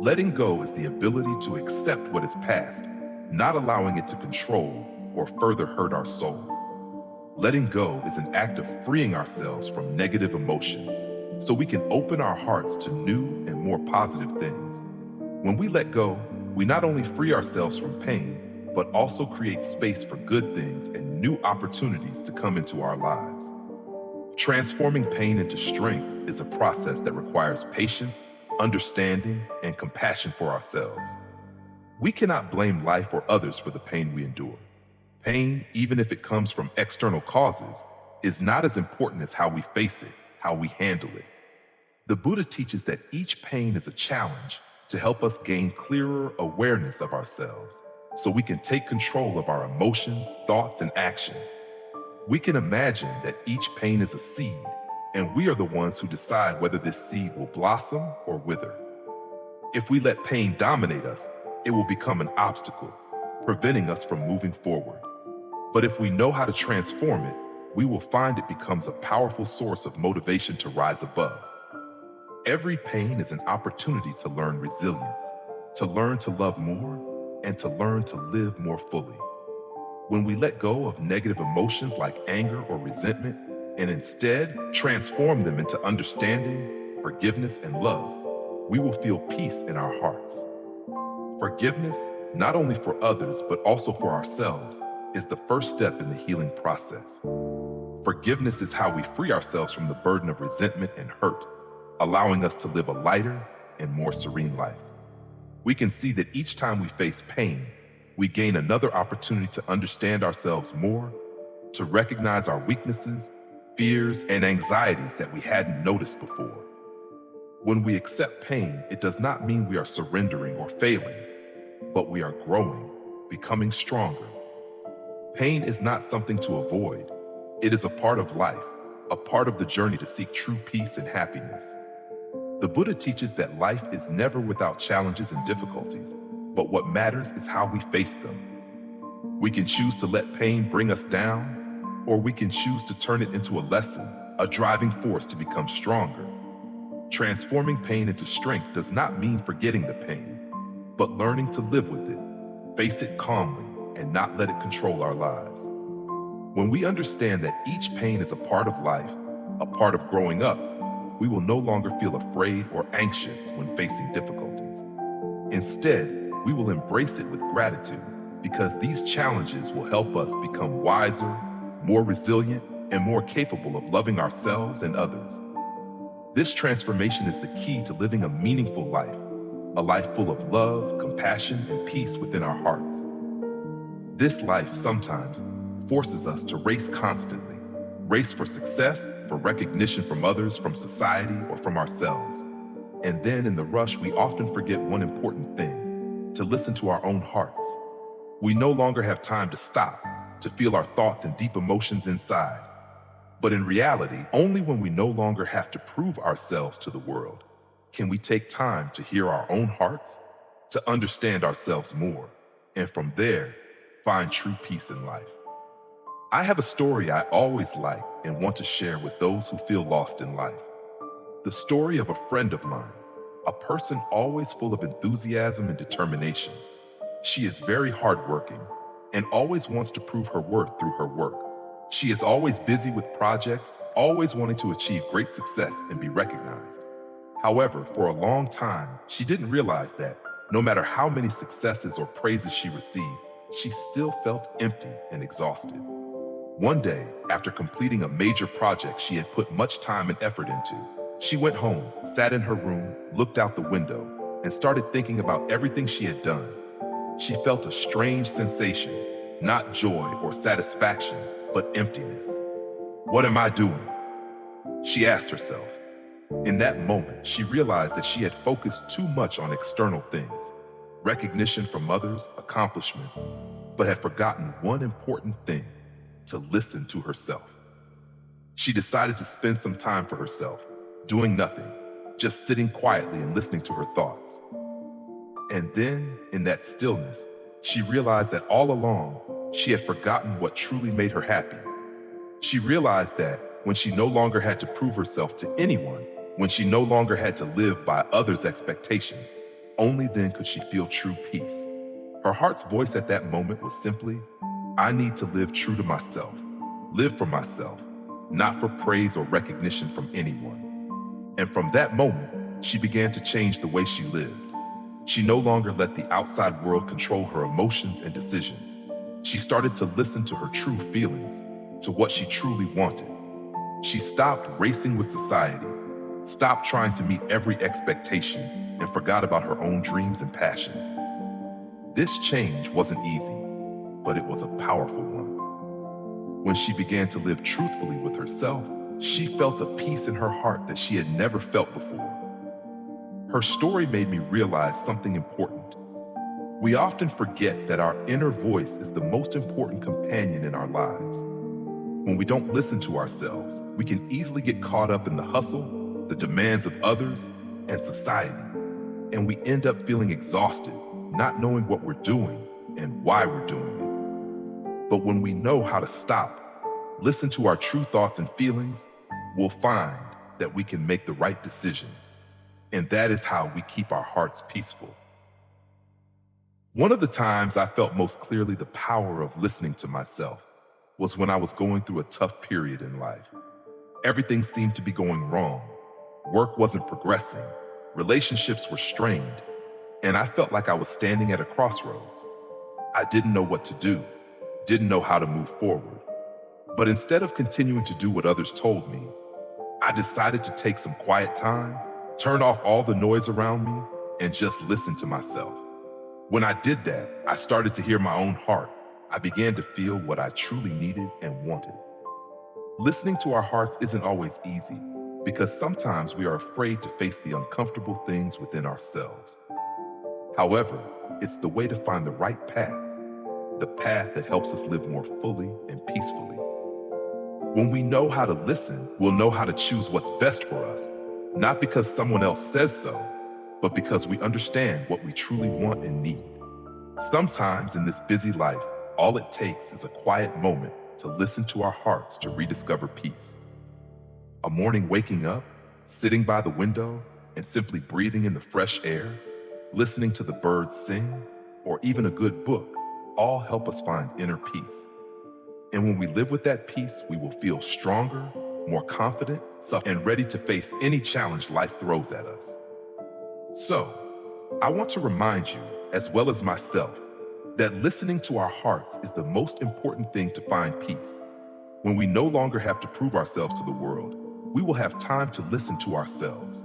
Letting go is the ability to accept what is past, not allowing it to control or further hurt our soul. Letting go is an act of freeing ourselves from negative emotions so we can open our hearts to new and more positive things. When we let go, we not only free ourselves from pain, but also create space for good things and new opportunities to come into our lives. Transforming pain into strength is a process that requires patience, understanding, and compassion for ourselves. We cannot blame life or others for the pain we endure. Pain, even if it comes from external causes, is not as important as how we face it, how we handle it. The Buddha teaches that each pain is a challenge to help us gain clearer awareness of ourselves, so we can take control of our emotions, thoughts, and actions. We can imagine that each pain is a seed, and we are the ones who decide whether this seed will blossom or wither. If we let pain dominate us, it will become an obstacle, preventing us from moving forward. But if we know how to transform it, we will find it becomes a powerful source of motivation to rise above. Every pain is an opportunity to learn resilience, to learn to love more, and to learn to live more fully. When we let go of negative emotions like anger or resentment, and instead transform them into understanding, forgiveness, and love, we will feel peace in our hearts. Forgiveness, not only for others, but also for ourselves, is the first step in the healing process. Forgiveness is how we free ourselves from the burden of resentment and hurt, allowing us to live a lighter and more serene life. We can see that each time we face pain, we gain another opportunity to understand ourselves more, to recognize our weaknesses, fears, and anxieties that we hadn't noticed before. When we accept pain, it does not mean we are surrendering or failing, but we are growing, becoming stronger. Pain is not something to avoid. It is a part of life, a part of the journey to seek true peace and happiness. The Buddha teaches that life is never without challenges and difficulties, but what matters is how we face them. We can choose to let pain bring us down, or we can choose to turn it into a lesson, a driving force to become stronger. Transforming pain into strength does not mean forgetting the pain, but learning to live with it, face it calmly, and not let it control our lives. When we understand that each pain is a part of life, a part of growing up, we will no longer feel afraid or anxious when facing difficulties. Instead, we will embrace it with gratitude because these challenges will help us become wiser, more resilient, and more capable of loving ourselves and others. This transformation is the key to living a meaningful life, a life full of love, compassion, and peace within our hearts. This life sometimes forces us to race constantly, race for success, for recognition from others, from society, or from ourselves. And then in the rush, we often forget one important thing: to listen to our own hearts. We no longer have time to stop, to feel our thoughts and deep emotions inside. But in reality, only when we no longer have to prove ourselves to the world can we take time to hear our own hearts, to understand ourselves more, and from there, find true peace in life. I have a story I always like and want to share with those who feel lost in life. The story of a friend of mine, a person always full of enthusiasm and determination. She is very hardworking and always wants to prove her worth through her work. She is always busy with projects, always wanting to achieve great success and be recognized. However, for a long time, she didn't realize that no matter how many successes or praises she received, she still felt empty and exhausted. One day, after completing a major project she had put much time and effort into, she went home, sat in her room, looked out the window, and started thinking about everything she had done. She felt a strange sensation, not joy or satisfaction, but emptiness. What am I doing? She asked herself. In that moment, she realized that she had focused too much on external things, recognition from others, accomplishments, but had forgotten one important thing: to listen to herself. She decided to spend some time for herself, doing nothing, just sitting quietly and listening to her thoughts. And then, in that stillness, she realized that all along, she had forgotten what truly made her happy. She realized that when she no longer had to prove herself to anyone, when she no longer had to live by others' expectations, only then could she feel true peace. Her heart's voice at that moment was simply, I need to live true to myself, live for myself, not for praise or recognition from anyone. And from that moment, she began to change the way she lived. She no longer let the outside world control her emotions and decisions. She started to listen to her true feelings, to what she truly wanted. She stopped racing with society, stopped trying to meet every expectation, and forgot about her own dreams and passions. This change wasn't easy, but it was a powerful one. When she began to live truthfully with herself, she felt a peace in her heart that she had never felt before. Her story made me realize something important. We often forget that our inner voice is the most important companion in our lives. When we don't listen to ourselves, we can easily get caught up in the hustle, the demands of others, and society, and we end up feeling exhausted, not knowing what we're doing and why we're doing it. But when we know how to stop, listen to our true thoughts and feelings, we'll find that we can make the right decisions. And that is how we keep our hearts peaceful. One of the times I felt most clearly the power of listening to myself was when I was going through a tough period in life. Everything seemed to be going wrong. Work wasn't progressing. Relationships were strained, and I felt like I was standing at a crossroads. I didn't know what to do, didn't know how to move forward. But instead of continuing to do what others told me, I decided to take some quiet time, turn off all the noise around me, and just listen to myself. When I did that, I started to hear my own heart. I began to feel what I truly needed and wanted. Listening to our hearts isn't always easy because sometimes we are afraid to face the uncomfortable things within ourselves. However, it's the way to find the right path, the path that helps us live more fully and peacefully. When we know how to listen, we'll know how to choose what's best for us, not because someone else says so, but because we understand what we truly want and need. Sometimes in this busy life, all it takes is a quiet moment to listen to our hearts to rediscover peace. A morning waking up, sitting by the window, and simply breathing in the fresh air, listening to the birds sing, or even a good book, all help us find inner peace. And when we live with that peace, we will feel stronger, more confident, and ready to face any challenge life throws at us. So, I want to remind you, as well as myself, that listening to our hearts is the most important thing to find peace. When we no longer have to prove ourselves to the world, we will have time to listen to ourselves.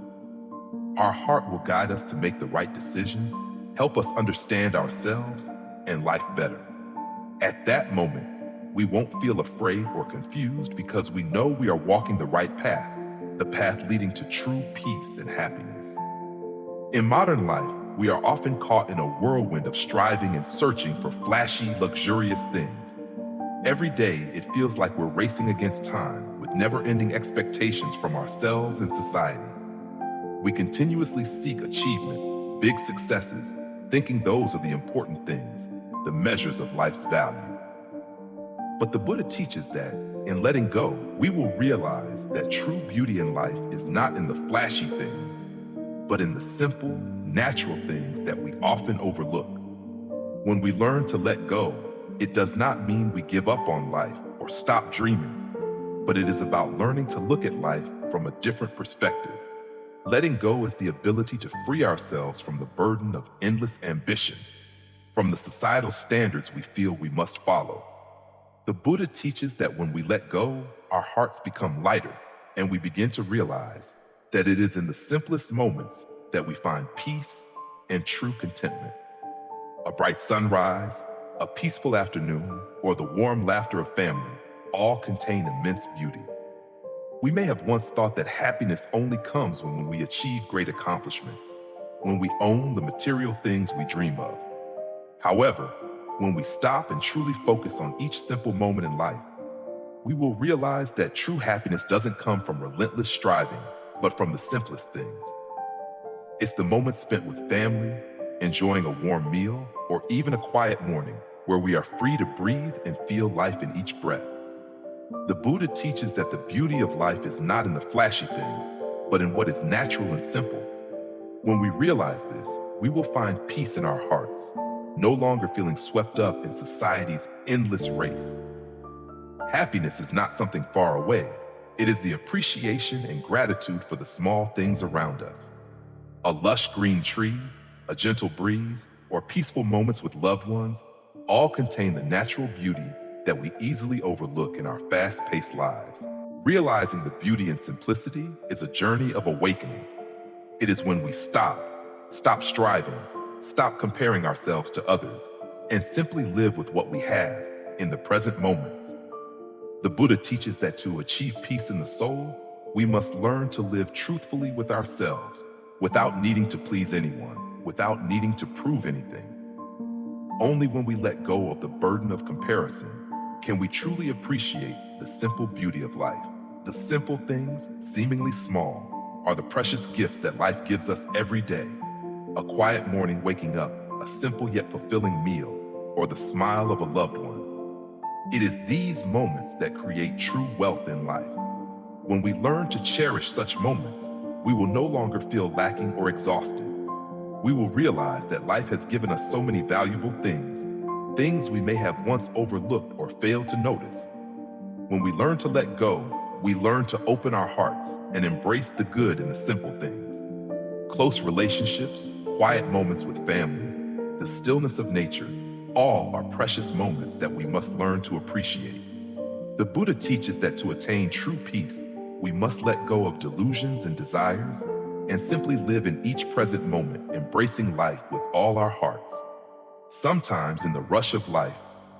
Our heart will guide us to make the right decisions, help us understand ourselves and life better. At that moment, we won't feel afraid or confused because we know we are walking the right path, the path leading to true peace and happiness. In modern life, we are often caught in a whirlwind of striving and searching for flashy, luxurious things. Every day, it feels like we're racing against time with never-ending expectations from ourselves and society. We continuously seek achievements, big successes, thinking those are the important things, the measures of life's value. But the Buddha teaches that, in letting go, we will realize that true beauty in life is not in the flashy things, but in the simple, natural things that we often overlook. When we learn to let go, it does not mean we give up on life or stop dreaming, but it is about learning to look at life from a different perspective. Letting go is the ability to free ourselves from the burden of endless ambition, from the societal standards we feel we must follow. The Buddha teaches that when we let go, our hearts become lighter, and we begin to realize that it is in the simplest moments that we find peace and true contentment. A bright sunrise, a peaceful afternoon, or the warm laughter of family all contain immense beauty. We may have once thought that happiness only comes when we achieve great accomplishments, when we own the material things we dream of. However, when we stop and truly focus on each simple moment in life, we will realize that true happiness doesn't come from relentless striving, but from the simplest things. It's the moments spent with family, enjoying a warm meal, or even a quiet morning where we are free to breathe and feel life in each breath. The Buddha teaches that the beauty of life is not in the flashy things, but in what is natural and simple. When we realize this, we will find peace in our hearts, no longer feeling swept up in society's endless race. Happiness is not something far away. It is the appreciation and gratitude for the small things around us. A lush green tree, a gentle breeze, or peaceful moments with loved ones all contain the natural beauty that we easily overlook in our fast-paced lives. Realizing the beauty and simplicity is a journey of awakening. It is when we stop striving, stop comparing ourselves to others, and simply live with what we have in the present moments. The Buddha teaches that to achieve peace in the soul, we must learn to live truthfully with ourselves, without needing to please anyone, without needing to prove anything. Only when we let go of the burden of comparison can we truly appreciate the simple beauty of life. The simple things, seemingly small, are the precious gifts that life gives us every day. A quiet morning waking up, a simple yet fulfilling meal, or the smile of a loved one. It is these moments that create true wealth in life. When we learn to cherish such moments, we will no longer feel lacking or exhausted. We will realize that life has given us so many valuable things, things we may have once overlooked or failed to notice. When we learn to let go, we learn to open our hearts and embrace the good in the simple things. Close relationships, quiet moments with family, the stillness of nature, all are precious moments that we must learn to appreciate. The Buddha teaches that to attain true peace, we must let go of delusions and desires and simply live in each present moment, embracing life with all our hearts. Sometimes in the rush of life,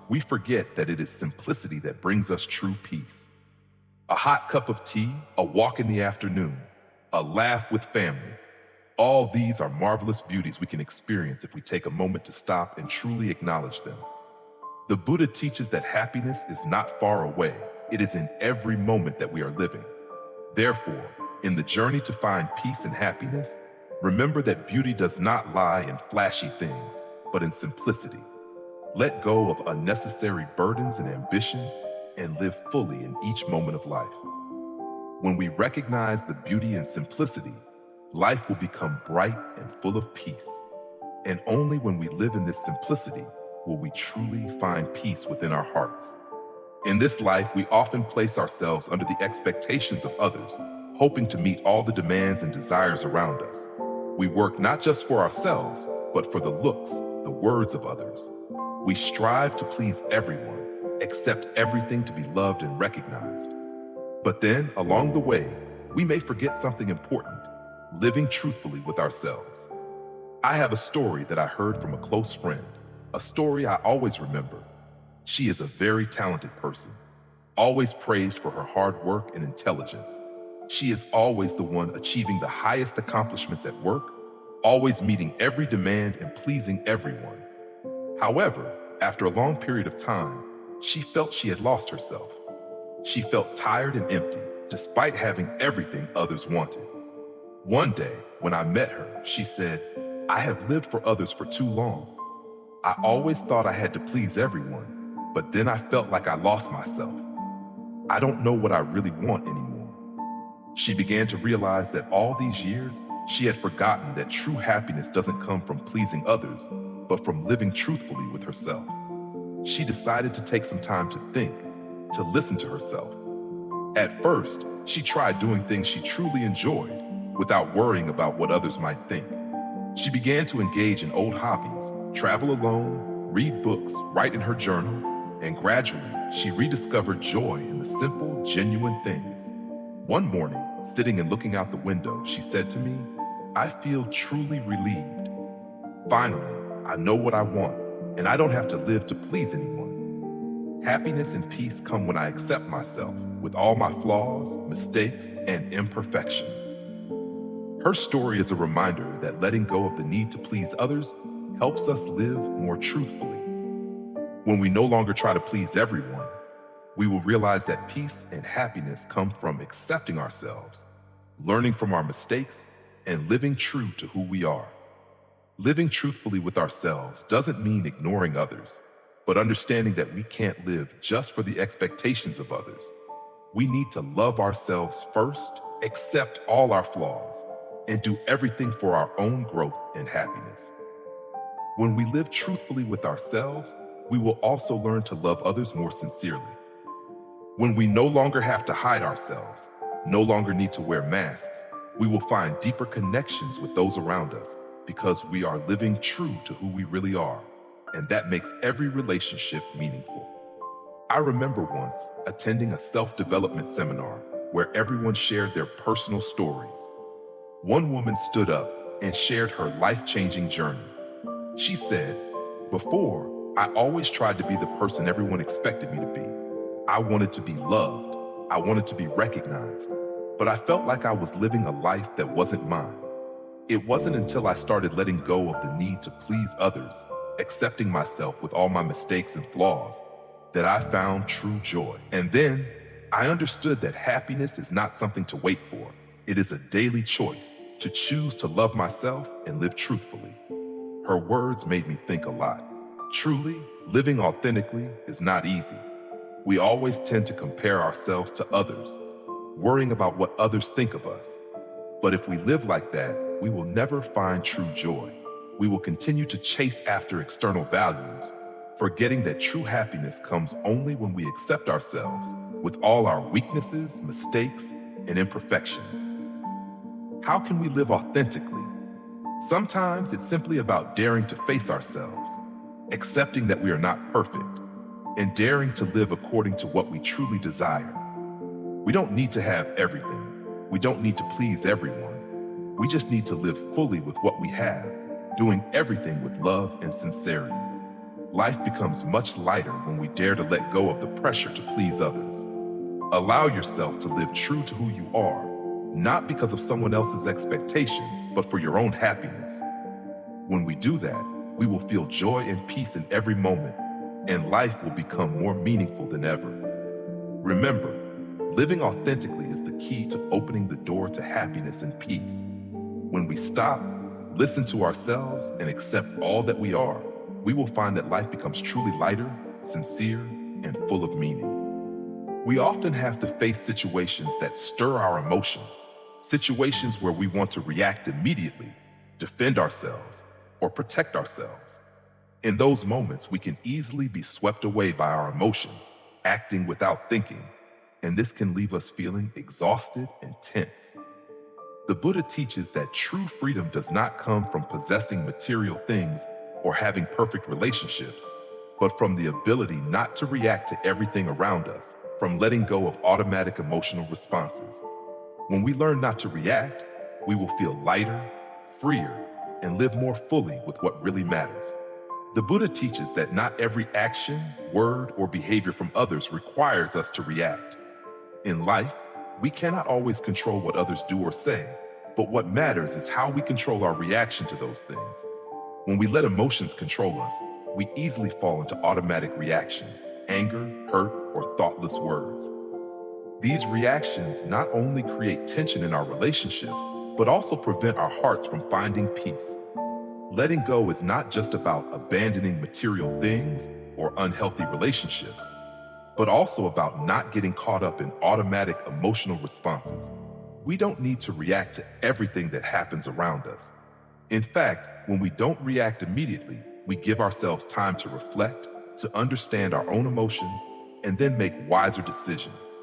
we forget that it is simplicity that brings us true peace. A hot cup of tea, a walk in the afternoon, a laugh with family. All these are marvelous beauties we can experience if we take a moment to stop and truly acknowledge them. The Buddha teaches that happiness is not far away, it is in every moment that we are living. Therefore, in the journey to find peace and happiness, remember that beauty does not lie in flashy things, but in simplicity. Let go of unnecessary burdens and ambitions and live fully in each moment of life. When we recognize the beauty and simplicity, life will become bright and full of peace. And only when we live in this simplicity will we truly find peace within our hearts. In this life, we often place ourselves under the expectations of others, hoping to meet all the demands and desires around us. We work not just for ourselves, but for the looks, the words of others. We strive to please everyone, accept everything to be loved and recognized. But then, along the way, we may forget something important, living truthfully with ourselves. I have a story that I heard from a close friend, a story I always remember. She is a very talented person, always praised for her hard work and intelligence. She is always the one achieving the highest accomplishments at work, always meeting every demand and pleasing everyone. However, after a long period of time, she felt she had lost herself. She felt tired and empty, despite having everything others wanted. One day, when I met her, she said, "I have lived for others for too long. I always thought I had to please everyone, but then I felt like I lost myself. I don't know what I really want anymore." She began to realize that all these years, she had forgotten that true happiness doesn't come from pleasing others, but from living truthfully with herself. She decided to take some time to think, to listen to herself. At first, she tried doing things she truly enjoyed, without worrying about what others might think. She began to engage in old hobbies, travel alone, read books, write in her journal, and gradually, she rediscovered joy in the simple, genuine things. One morning, sitting and looking out the window, she said to me, "I feel truly relieved. Finally, I know what I want, and I don't have to live to please anyone." Happiness and peace come when I accept myself with all my flaws, mistakes, and imperfections. Her story is a reminder that letting go of the need to please others helps us live more truthfully. When we no longer try to please everyone, we will realize that peace and happiness come from accepting ourselves, learning from our mistakes, and living true to who we are. Living truthfully with ourselves doesn't mean ignoring others, but understanding that we can't live just for the expectations of others. We need to love ourselves first, accept all our flaws, and do everything for our own growth and happiness. When we live truthfully with ourselves, we will also learn to love others more sincerely. When we no longer have to hide ourselves, no longer need to wear masks, we will find deeper connections with those around us because we are living true to who we really are, and that makes every relationship meaningful. I remember once attending a self-development seminar where everyone shared their personal stories. One woman stood up and shared her life-changing journey. She said, "Before, I always tried to be the person everyone expected me to be. I wanted to be loved. I wanted to be recognized. But I felt like I was living a life that wasn't mine. It wasn't until I started letting go of the need to please others, accepting myself with all my mistakes and flaws, that I found true joy. And then I understood that happiness is not something to wait for. It is a daily choice to choose to love myself and live truthfully." Her words made me think a lot. Truly, living authentically is not easy. We always tend to compare ourselves to others, worrying about what others think of us. But if we live like that, we will never find true joy. We will continue to chase after external values, forgetting that true happiness comes only when we accept ourselves with all our weaknesses, mistakes, and imperfections. How can we live authentically? Sometimes it's simply about daring to face ourselves, accepting that we are not perfect, and daring to live according to what we truly desire. We don't need to have everything. We don't need to please everyone. We just need to live fully with what we have, doing everything with love and sincerity. Life becomes much lighter when we dare to let go of the pressure to please others. Allow yourself to live true to who you are, not because of someone else's expectations, but for your own happiness. When we do that, we will feel joy and peace in every moment, and life will become more meaningful than ever. Remember, living authentically is the key to opening the door to happiness and peace. When we stop, listen to ourselves, and accept all that we are, we will find that life becomes truly lighter, sincere, and full of meaning. We often have to face situations that stir our emotions, situations where we want to react immediately, defend ourselves, or protect ourselves. In those moments, we can easily be swept away by our emotions, acting without thinking, and this can leave us feeling exhausted and tense. The Buddha teaches that true freedom does not come from possessing material things or having perfect relationships, but from the ability not to react to everything around us, from letting go of automatic emotional responses. When we learn not to react, we will feel lighter, freer, and live more fully with what really matters. The Buddha teaches that not every action, word, or behavior from others requires us to react. In life, we cannot always control what others do or say, but what matters is how we control our reaction to those things. When we let emotions control us, we easily fall into automatic reactions, anger, hurt, or thoughtless words. These reactions not only create tension in our relationships, but also prevent our hearts from finding peace. Letting go is not just about abandoning material things or unhealthy relationships, but also about not getting caught up in automatic emotional responses. We don't need to react to everything that happens around us. In fact, when we don't react immediately, we give ourselves time to reflect, to understand our own emotions, and then make wiser decisions.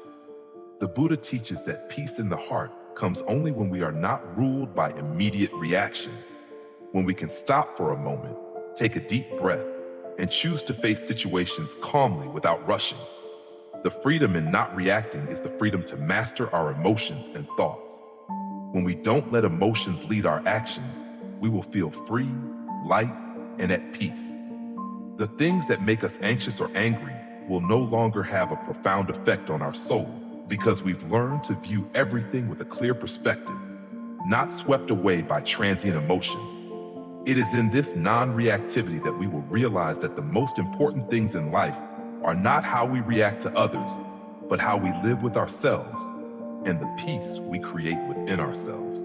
The Buddha teaches that peace in the heart comes only when we are not ruled by immediate reactions, when we can stop for a moment, take a deep breath, and choose to face situations calmly without rushing. The freedom in not reacting is the freedom to master our emotions and thoughts. When we don't let emotions lead our actions, we will feel free, light, and at peace. The things that make us anxious or angry will no longer have a profound effect on our soul because we've learned to view everything with a clear perspective, not swept away by transient emotions. It is in this non-reactivity that we will realize that the most important things in life are not how we react to others, but how we live with ourselves and the peace we create within ourselves.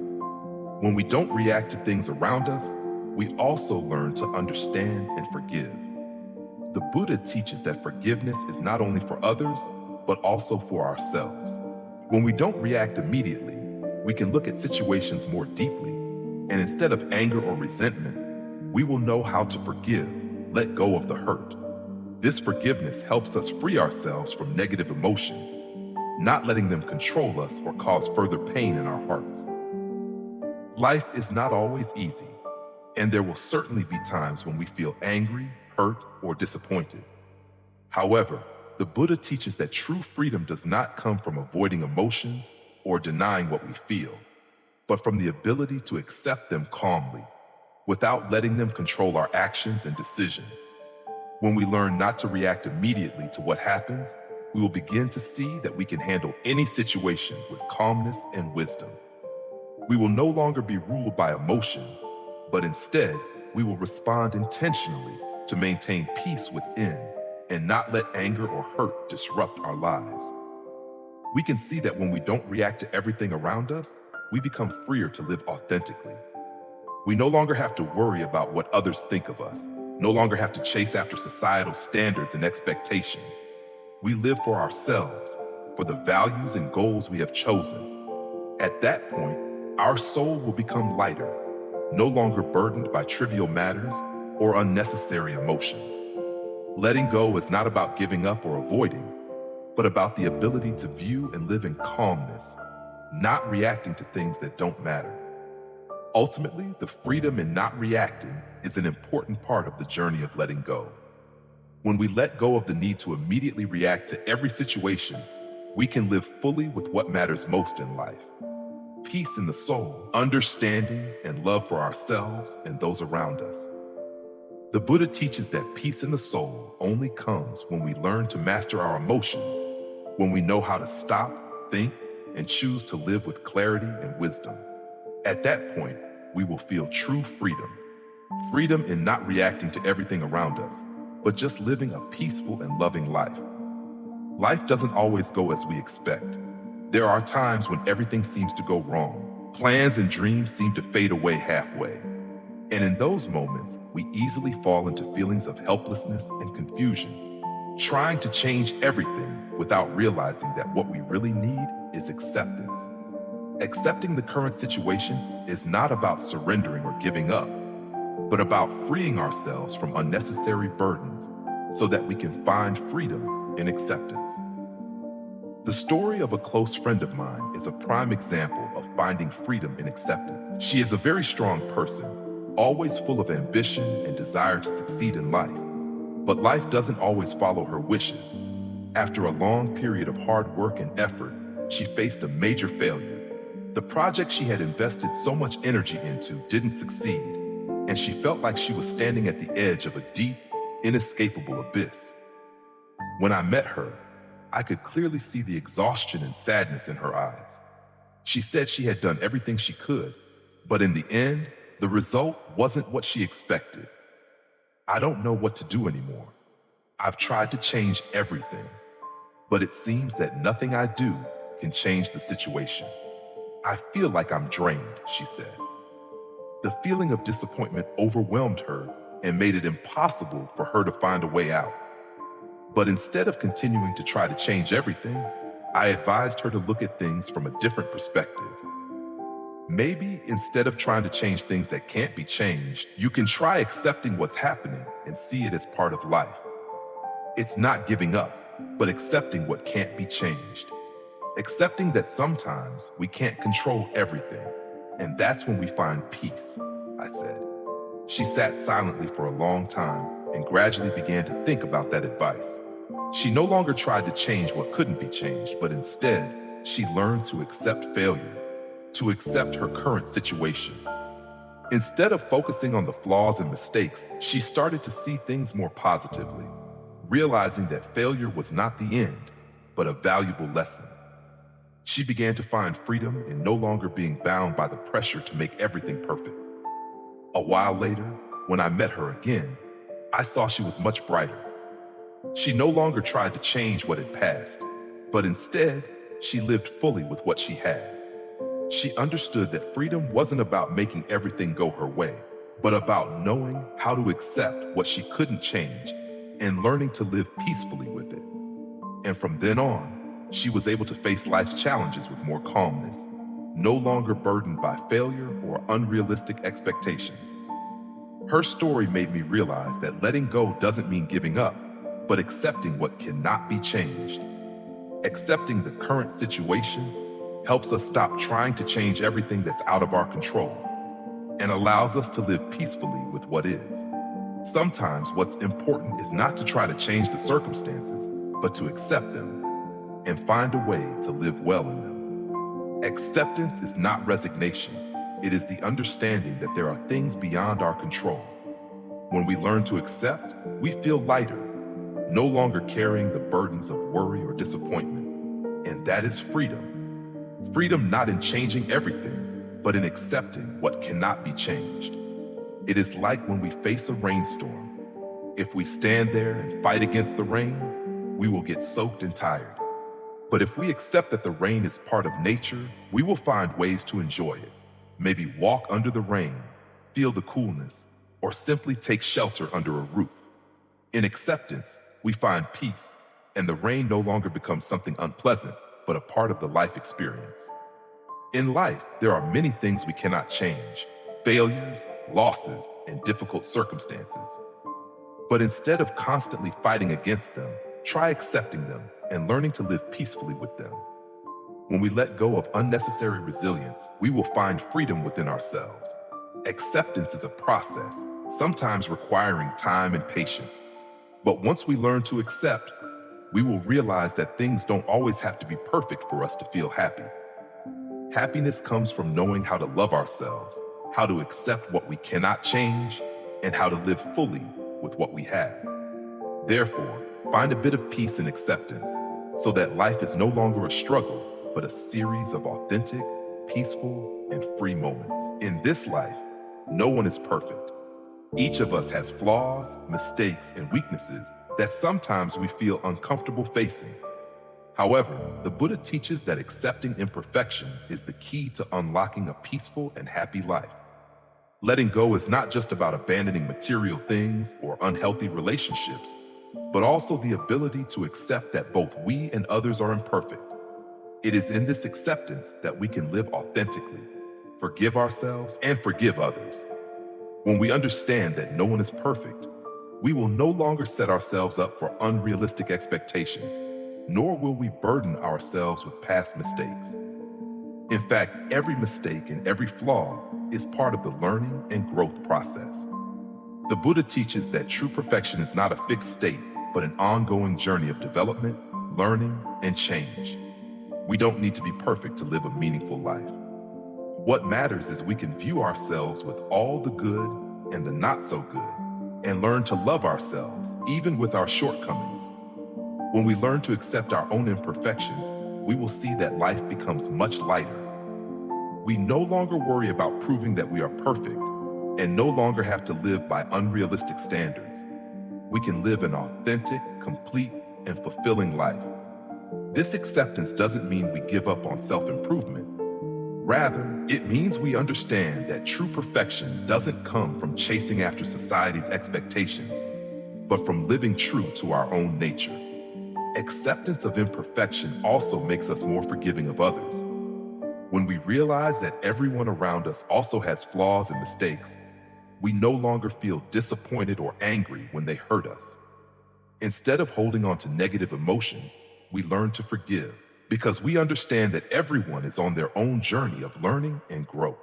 When we don't react to things around us, we also learn to understand and forgive. The Buddha teaches that forgiveness is not only for others, but also for ourselves. When we don't react immediately, we can look at situations more deeply, and instead of anger or resentment, we will know how to forgive, let go of the hurt. This forgiveness helps us free ourselves from negative emotions, not letting them control us or cause further pain in our hearts. Life is not always easy, and there will certainly be times when we feel angry, hurt, or disappointed. However, the Buddha teaches that true freedom does not come from avoiding emotions or denying what we feel, but from the ability to accept them calmly, without letting them control our actions and decisions. When we learn not to react immediately to what happens, we will begin to see that we can handle any situation with calmness and wisdom. We will no longer be ruled by emotions, but instead, we will respond intentionally to maintain peace within and not let anger or hurt disrupt our lives. We can see that when we don't react to everything around us, we become freer to live authentically. We no longer have to worry about what others think of us, no longer have to chase after societal standards and expectations. We live for ourselves, for the values and goals we have chosen. At that point, our soul will become lighter, no longer burdened by trivial matters or unnecessary emotions. Letting go is not about giving up or avoiding, but about the ability to view and live in calmness, not reacting to things that don't matter. Ultimately, the freedom in not reacting is an important part of the journey of letting go. When we let go of the need to immediately react to every situation, we can live fully with what matters most in life: peace in the soul, understanding, and love for ourselves and those around us. The Buddha teaches that peace in the soul only comes when we learn to master our emotions, when we know how to stop, think, and choose to live with clarity and wisdom. At that point, we will feel true freedom. Freedom in not reacting to everything around us, but just living a peaceful and loving life. Life doesn't always go as we expect. There are times when everything seems to go wrong. Plans and dreams seem to fade away halfway. And in those moments, we easily fall into feelings of helplessness and confusion, trying to change everything without realizing that what we really need is acceptance. Accepting the current situation is not about surrendering or giving up, but about freeing ourselves from unnecessary burdens so that we can find freedom in acceptance. The story of a close friend of mine is a prime example of finding freedom in acceptance. She is a very strong person, always full of ambition and desire to succeed in life. But life doesn't always follow her wishes. After a long period of hard work and effort, she faced a major failure. The project she had invested so much energy into didn't succeed, and she felt like she was standing at the edge of a deep, inescapable abyss. When I met her, I could clearly see the exhaustion and sadness in her eyes. She said she had done everything she could, but in the end, the result wasn't what she expected. "I don't know what to do anymore. I've tried to change everything, but it seems that nothing I do can change the situation. I feel like I'm drained," she said. The feeling of disappointment overwhelmed her and made it impossible for her to find a way out. But instead of continuing to try to change everything, I advised her to look at things from a different perspective. Maybe instead of trying to change things that can't be changed, you can try accepting what's happening and see it as part of life. It's not giving up, but accepting what can't be changed. Accepting that sometimes we can't control everything, and that's when we find peace, I said. She sat silently for a long time and gradually began to think about that advice. She no longer tried to change what couldn't be changed, but instead, she learned to accept failure, to accept her current situation. Instead of focusing on the flaws and mistakes, she started to see things more positively, realizing that failure was not the end, but a valuable lesson. She began to find freedom in no longer being bound by the pressure to make everything perfect. A while later, when I met her again, I saw she was much brighter. She no longer tried to change what had passed, but instead, she lived fully with what she had. She understood that freedom wasn't about making everything go her way, but about knowing how to accept what she couldn't change and learning to live peacefully with it. And from then on, she was able to face life's challenges with more calmness, no longer burdened by failure or unrealistic expectations. Her story made me realize that letting go doesn't mean giving up, but accepting what cannot be changed. Accepting the current situation helps us stop trying to change everything that's out of our control and allows us to live peacefully with what is. Sometimes what's important is not to try to change the circumstances, but to accept them and find a way to live well in them. Acceptance is not resignation. It is the understanding that there are things beyond our control. When we learn to accept, we feel lighter, no longer carrying the burdens of worry or disappointment. And that is freedom. Freedom not in changing everything, but in accepting what cannot be changed. It is like when we face a rainstorm. If we stand there and fight against the rain, we will get soaked and tired. But if we accept that the rain is part of nature, we will find ways to enjoy it. Maybe walk under the rain, feel the coolness, or simply take shelter under a roof. In acceptance, we find peace, and the rain no longer becomes something unpleasant, but a part of the life experience. In life, there are many things we cannot change: failures, losses, and difficult circumstances. But instead of constantly fighting against them, try accepting them and learning to live peacefully with them. When we let go of unnecessary resilience, we will find freedom within ourselves. Acceptance is a process, sometimes requiring time and patience. But once we learn to accept, we will realize that things don't always have to be perfect for us to feel happy. Happiness comes from knowing how to love ourselves, how to accept what we cannot change, and how to live fully with what we have. Therefore, find a bit of peace and acceptance so that life is no longer a struggle, but a series of authentic, peaceful, and free moments. In this life, no one is perfect. Each of us has flaws, mistakes, and weaknesses that sometimes we feel uncomfortable facing. However, the Buddha teaches that accepting imperfection is the key to unlocking a peaceful and happy life. Letting go is not just about abandoning material things or unhealthy relationships, but also the ability to accept that both we and others are imperfect. It is in this acceptance that we can live authentically, forgive ourselves, and forgive others. When we understand that no one is perfect, we will no longer set ourselves up for unrealistic expectations, nor will we burden ourselves with past mistakes. In fact, every mistake and every flaw is part of the learning and growth process. The Buddha teaches that true perfection is not a fixed state, but an ongoing journey of development, learning, and change. We don't need to be perfect to live a meaningful life. What matters is we can view ourselves with all the good and the not so good, and learn to love ourselves, even with our shortcomings. When we learn to accept our own imperfections, we will see that life becomes much lighter. We no longer worry about proving that we are perfect, and no longer have to live by unrealistic standards. We can live an authentic, complete, and fulfilling life. This acceptance doesn't mean we give up on self-improvement. Rather, it means we understand that true perfection doesn't come from chasing after society's expectations, but from living true to our own nature. Acceptance of imperfection also makes us more forgiving of others. When we realize that everyone around us also has flaws and mistakes, we no longer feel disappointed or angry when they hurt us. Instead of holding on to negative emotions, we learn to forgive because we understand that everyone is on their own journey of learning and growth.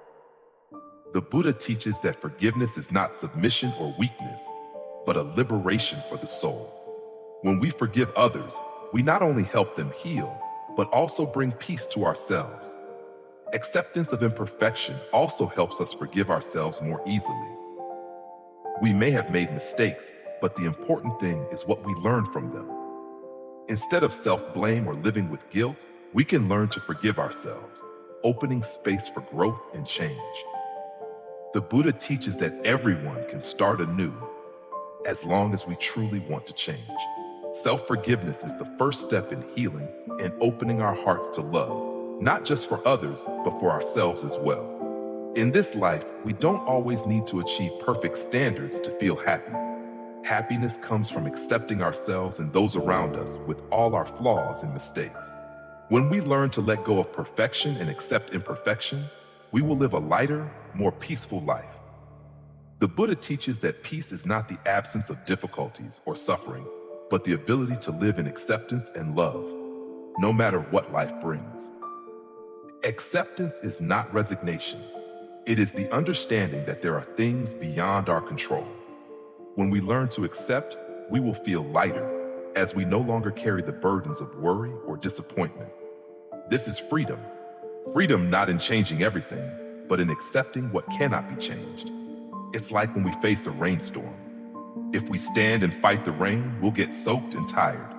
The Buddha teaches that forgiveness is not submission or weakness, but a liberation for the soul. When we forgive others, we not only help them heal, but also bring peace to ourselves. Acceptance of imperfection also helps us forgive ourselves more easily. We may have made mistakes, but the important thing is what we learn from them. Instead of self-blame or living with guilt, we can learn to forgive ourselves, opening space for growth and change. The Buddha teaches that everyone can start anew as long as we truly want to change. Self-forgiveness is the first step in healing and opening our hearts to love, not just for others, but for ourselves as well. In this life, we don't always need to achieve perfect standards to feel happy. Happiness comes from accepting ourselves and those around us with all our flaws and mistakes. When we learn to let go of perfection and accept imperfection, we will live a lighter, more peaceful life. The Buddha teaches that peace is not the absence of difficulties or suffering, but the ability to live in acceptance and love, no matter what life brings. Acceptance is not resignation. It is the understanding that there are things beyond our control. When we learn to accept, we will feel lighter, as we no longer carry the burdens of worry or disappointment. This is freedom. Freedom not in changing everything, but in accepting what cannot be changed. It's like when we face a rainstorm. If we stand and fight the rain, we'll get soaked and tired.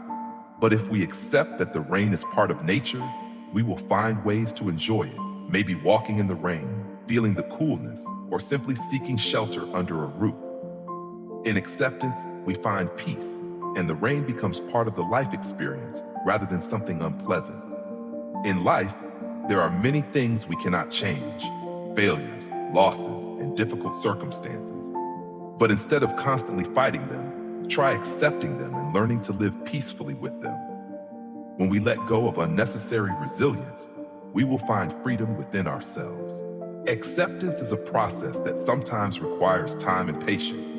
But if we accept that the rain is part of nature, we will find ways to enjoy it, maybe walking in the rain, feeling the coolness, or simply seeking shelter under a roof. In acceptance, we find peace, and the rain becomes part of the life experience rather than something unpleasant. In life, there are many things we cannot change: failures, losses, and difficult circumstances. But instead of constantly fighting them, try accepting them and learning to live peacefully with them. When we let go of unnecessary resilience, we will find freedom within ourselves. Acceptance is a process that sometimes requires time and patience.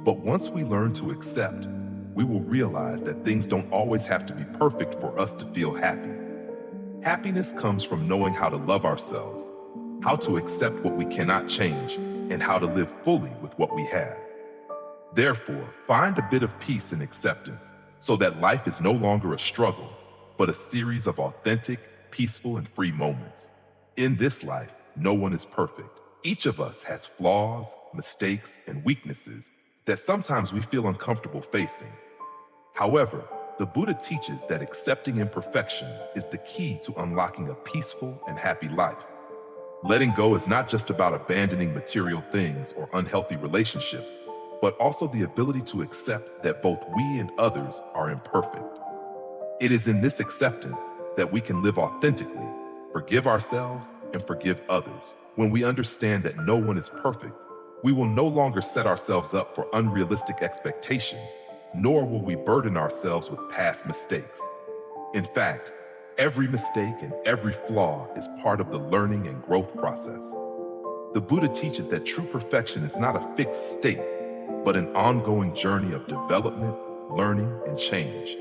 But once we learn to accept, we will realize that things don't always have to be perfect for us to feel happy. Happiness comes from knowing how to love ourselves, how to accept what we cannot change, and how to live fully with what we have. Therefore, find a bit of peace and acceptance so that life is no longer a struggle, but a series of authentic, peaceful, and free moments. In this life, no one is perfect. Each of us has flaws, mistakes, and weaknesses that sometimes we feel uncomfortable facing. However, the Buddha teaches that accepting imperfection is the key to unlocking a peaceful and happy life. Letting go is not just about abandoning material things or unhealthy relationships, but also the ability to accept that both we and others are imperfect. It is in this acceptance that we can live authentically, forgive ourselves, and forgive others. When we understand that no one is perfect, we will no longer set ourselves up for unrealistic expectations, nor will we burden ourselves with past mistakes. In fact, every mistake and every flaw is part of the learning and growth process. The Buddha teaches that true perfection is not a fixed state, but an ongoing journey of development, learning, and change.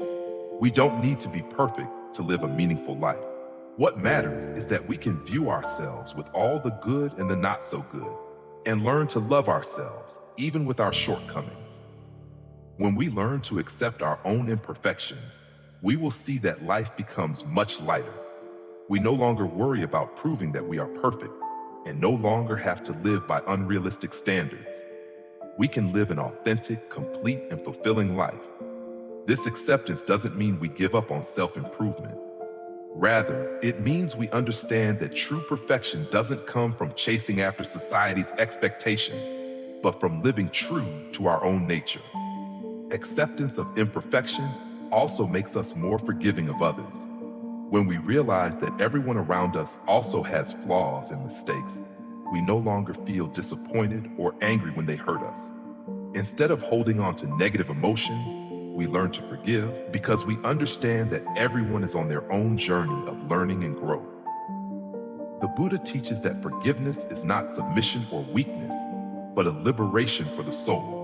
We don't need to be perfect to live a meaningful life. What matters is that we can view ourselves with all the good and the not so good, and learn to love ourselves, even with our shortcomings. When we learn to accept our own imperfections, we will see that life becomes much lighter. We no longer worry about proving that we are perfect, and no longer have to live by unrealistic standards. We can live an authentic, complete, and fulfilling life. This acceptance doesn't mean we give up on self-improvement. Rather, it means we understand that true perfection doesn't come from chasing after society's expectations, but from living true to our own nature. Acceptance of imperfection also makes us more forgiving of others. When we realize that everyone around us also has flaws and mistakes, we no longer feel disappointed or angry when they hurt us. Instead of holding on to negative emotions, we learn to forgive because we understand that everyone is on their own journey of learning and growth. The Buddha teaches that forgiveness is not submission or weakness, but a liberation for the soul.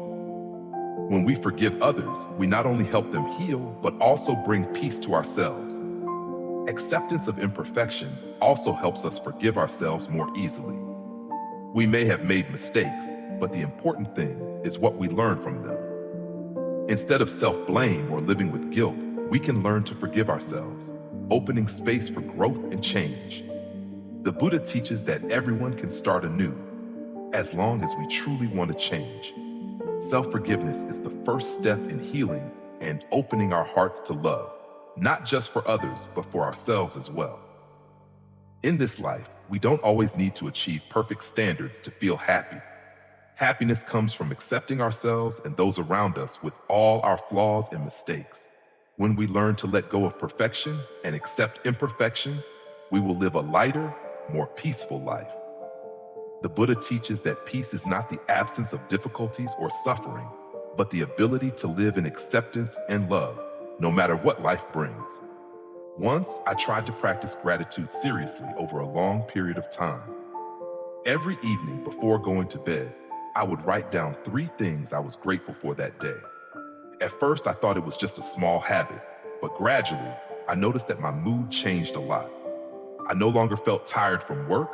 When we forgive others, we not only help them heal, but also bring peace to ourselves. Acceptance of imperfection also helps us forgive ourselves more easily. We may have made mistakes, but the important thing is what we learn from them. Instead of self-blame or living with guilt, we can learn to forgive ourselves, opening space for growth and change. The Buddha teaches that everyone can start anew, as long as we truly want to change. Self-forgiveness is the first step in healing and opening our hearts to love, not just for others, but for ourselves as well. In this life, we don't always need to achieve perfect standards to feel happy. Happiness comes from accepting ourselves and those around us with all our flaws and mistakes. When we learn to let go of perfection and accept imperfection, we will live a lighter, more peaceful life. The Buddha teaches that peace is not the absence of difficulties or suffering, but the ability to live in acceptance and love, no matter what life brings. Once, I tried to practice gratitude seriously over a long period of time. Every evening before going to bed, I would write down 3 things I was grateful for that day. At first, I thought it was just a small habit, but gradually, I noticed that my mood changed a lot. I no longer felt tired from work,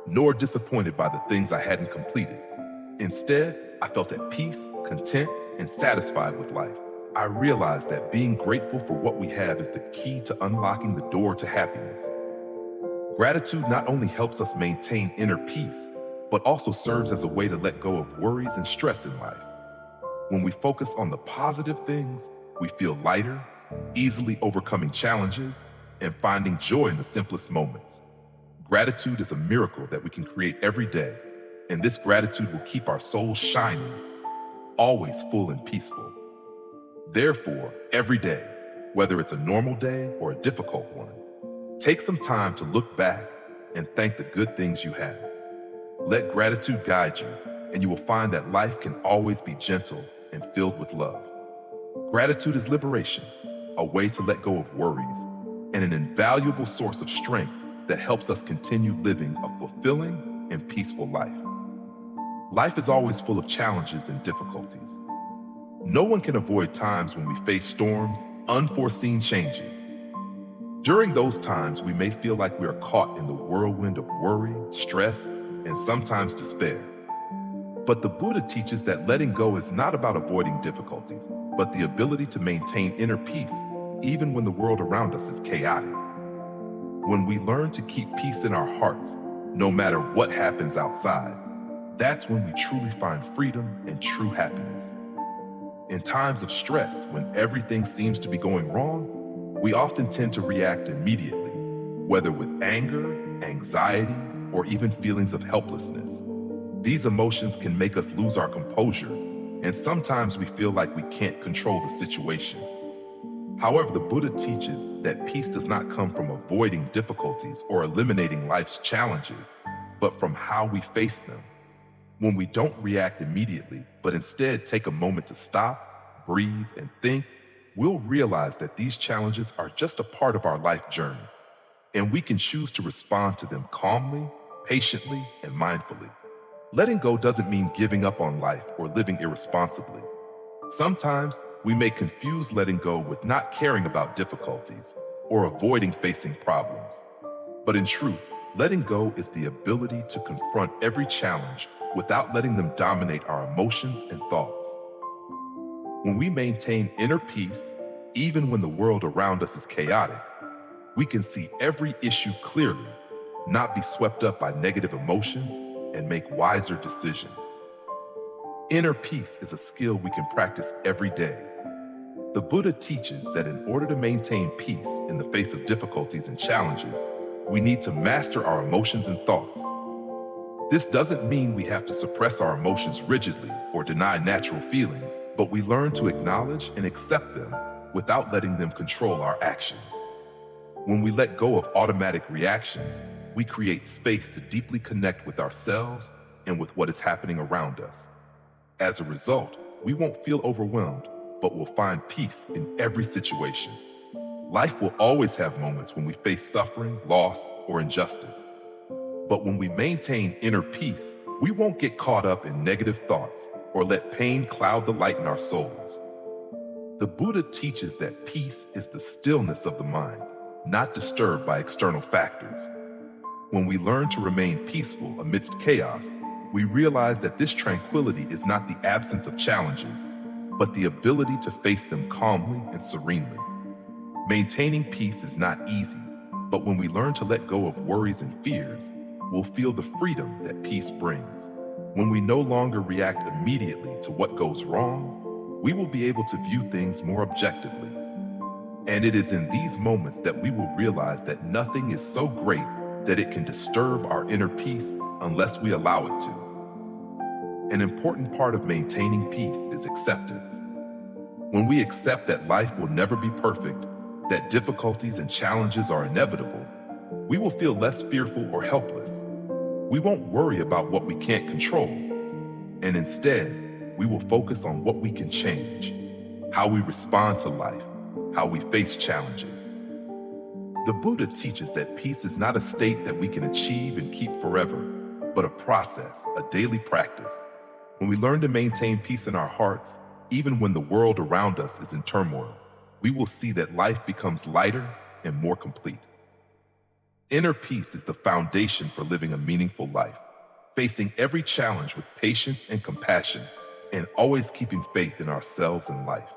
nor disappointed by the things I hadn't completed. Instead, I felt at peace, content, and satisfied with life. I realized that being grateful for what we have is the key to unlocking the door to happiness. Gratitude not only helps us maintain inner peace, but also serves as a way to let go of worries and stress in life. When we focus on the positive things, we feel lighter, easily overcoming challenges, and finding joy in the simplest moments. Gratitude is a miracle that we can create every day, and this gratitude will keep our souls shining, always full and peaceful. Therefore, every day, whether it's a normal day or a difficult one, take some time to look back and thank the good things you have. Let gratitude guide you, and you will find that life can always be gentle and filled with love. Gratitude is liberation, a way to let go of worries, and an invaluable source of strength that helps us continue living a fulfilling and peaceful life. Life is always full of challenges and difficulties. No one can avoid times when we face storms, unforeseen changes. During those times, we may feel like we are caught in the whirlwind of worry, stress, and sometimes despair. But the Buddha teaches that letting go is not about avoiding difficulties, but the ability to maintain inner peace even when the world around us is chaotic. When we learn to keep peace in our hearts, no matter what happens outside, that's when we truly find freedom and true happiness. In times of stress, when everything seems to be going wrong, we often tend to react immediately, whether with anger, anxiety, or even feelings of helplessness. These emotions can make us lose our composure, and sometimes we feel like we can't control the situation. However, the Buddha teaches that peace does not come from avoiding difficulties or eliminating life's challenges, but from how we face them. When we don't react immediately, but instead take a moment to stop, breathe, and think, we'll realize that these challenges are just a part of our life journey, and we can choose to respond to them calmly, patiently, and mindfully. Letting go doesn't mean giving up on life or living irresponsibly. Sometimes we may confuse letting go with not caring about difficulties or avoiding facing problems. But in truth, letting go is the ability to confront every challenge without letting them dominate our emotions and thoughts. When we maintain inner peace, even when the world around us is chaotic, we can see every issue clearly, not be swept up by negative emotions, and make wiser decisions. Inner peace is a skill we can practice every day. The Buddha teaches that in order to maintain peace in the face of difficulties and challenges, we need to master our emotions and thoughts. This doesn't mean we have to suppress our emotions rigidly or deny natural feelings, but we learn to acknowledge and accept them without letting them control our actions. When we let go of automatic reactions, we create space to deeply connect with ourselves and with what is happening around us. As a result, we won't feel overwhelmed, but will find peace in every situation. Life will always have moments when we face suffering, loss, or injustice. But when we maintain inner peace, we won't get caught up in negative thoughts or let pain cloud the light in our souls. The Buddha teaches that peace is the stillness of the mind, not disturbed by external factors. When we learn to remain peaceful amidst chaos, we realize that this tranquility is not the absence of challenges, but the ability to face them calmly and serenely. Maintaining peace is not easy, but when we learn to let go of worries and fears, we'll feel the freedom that peace brings. When we no longer react immediately to what goes wrong, we will be able to view things more objectively. And it is in these moments that we will realize that nothing is so great that it can disturb our inner peace unless we allow it to. An important part of maintaining peace is acceptance. When we accept that life will never be perfect, that difficulties and challenges are inevitable, we will feel less fearful or helpless. We won't worry about what we can't control, and instead, we will focus on what we can change, how we respond to life, how we face challenges. The Buddha teaches that peace is not a state that we can achieve and keep forever, but a process, a daily practice. When we learn to maintain peace in our hearts, even when the world around us is in turmoil, we will see that life becomes lighter and more complete. Inner peace is the foundation for living a meaningful life, facing every challenge with patience and compassion, and always keeping faith in ourselves and life.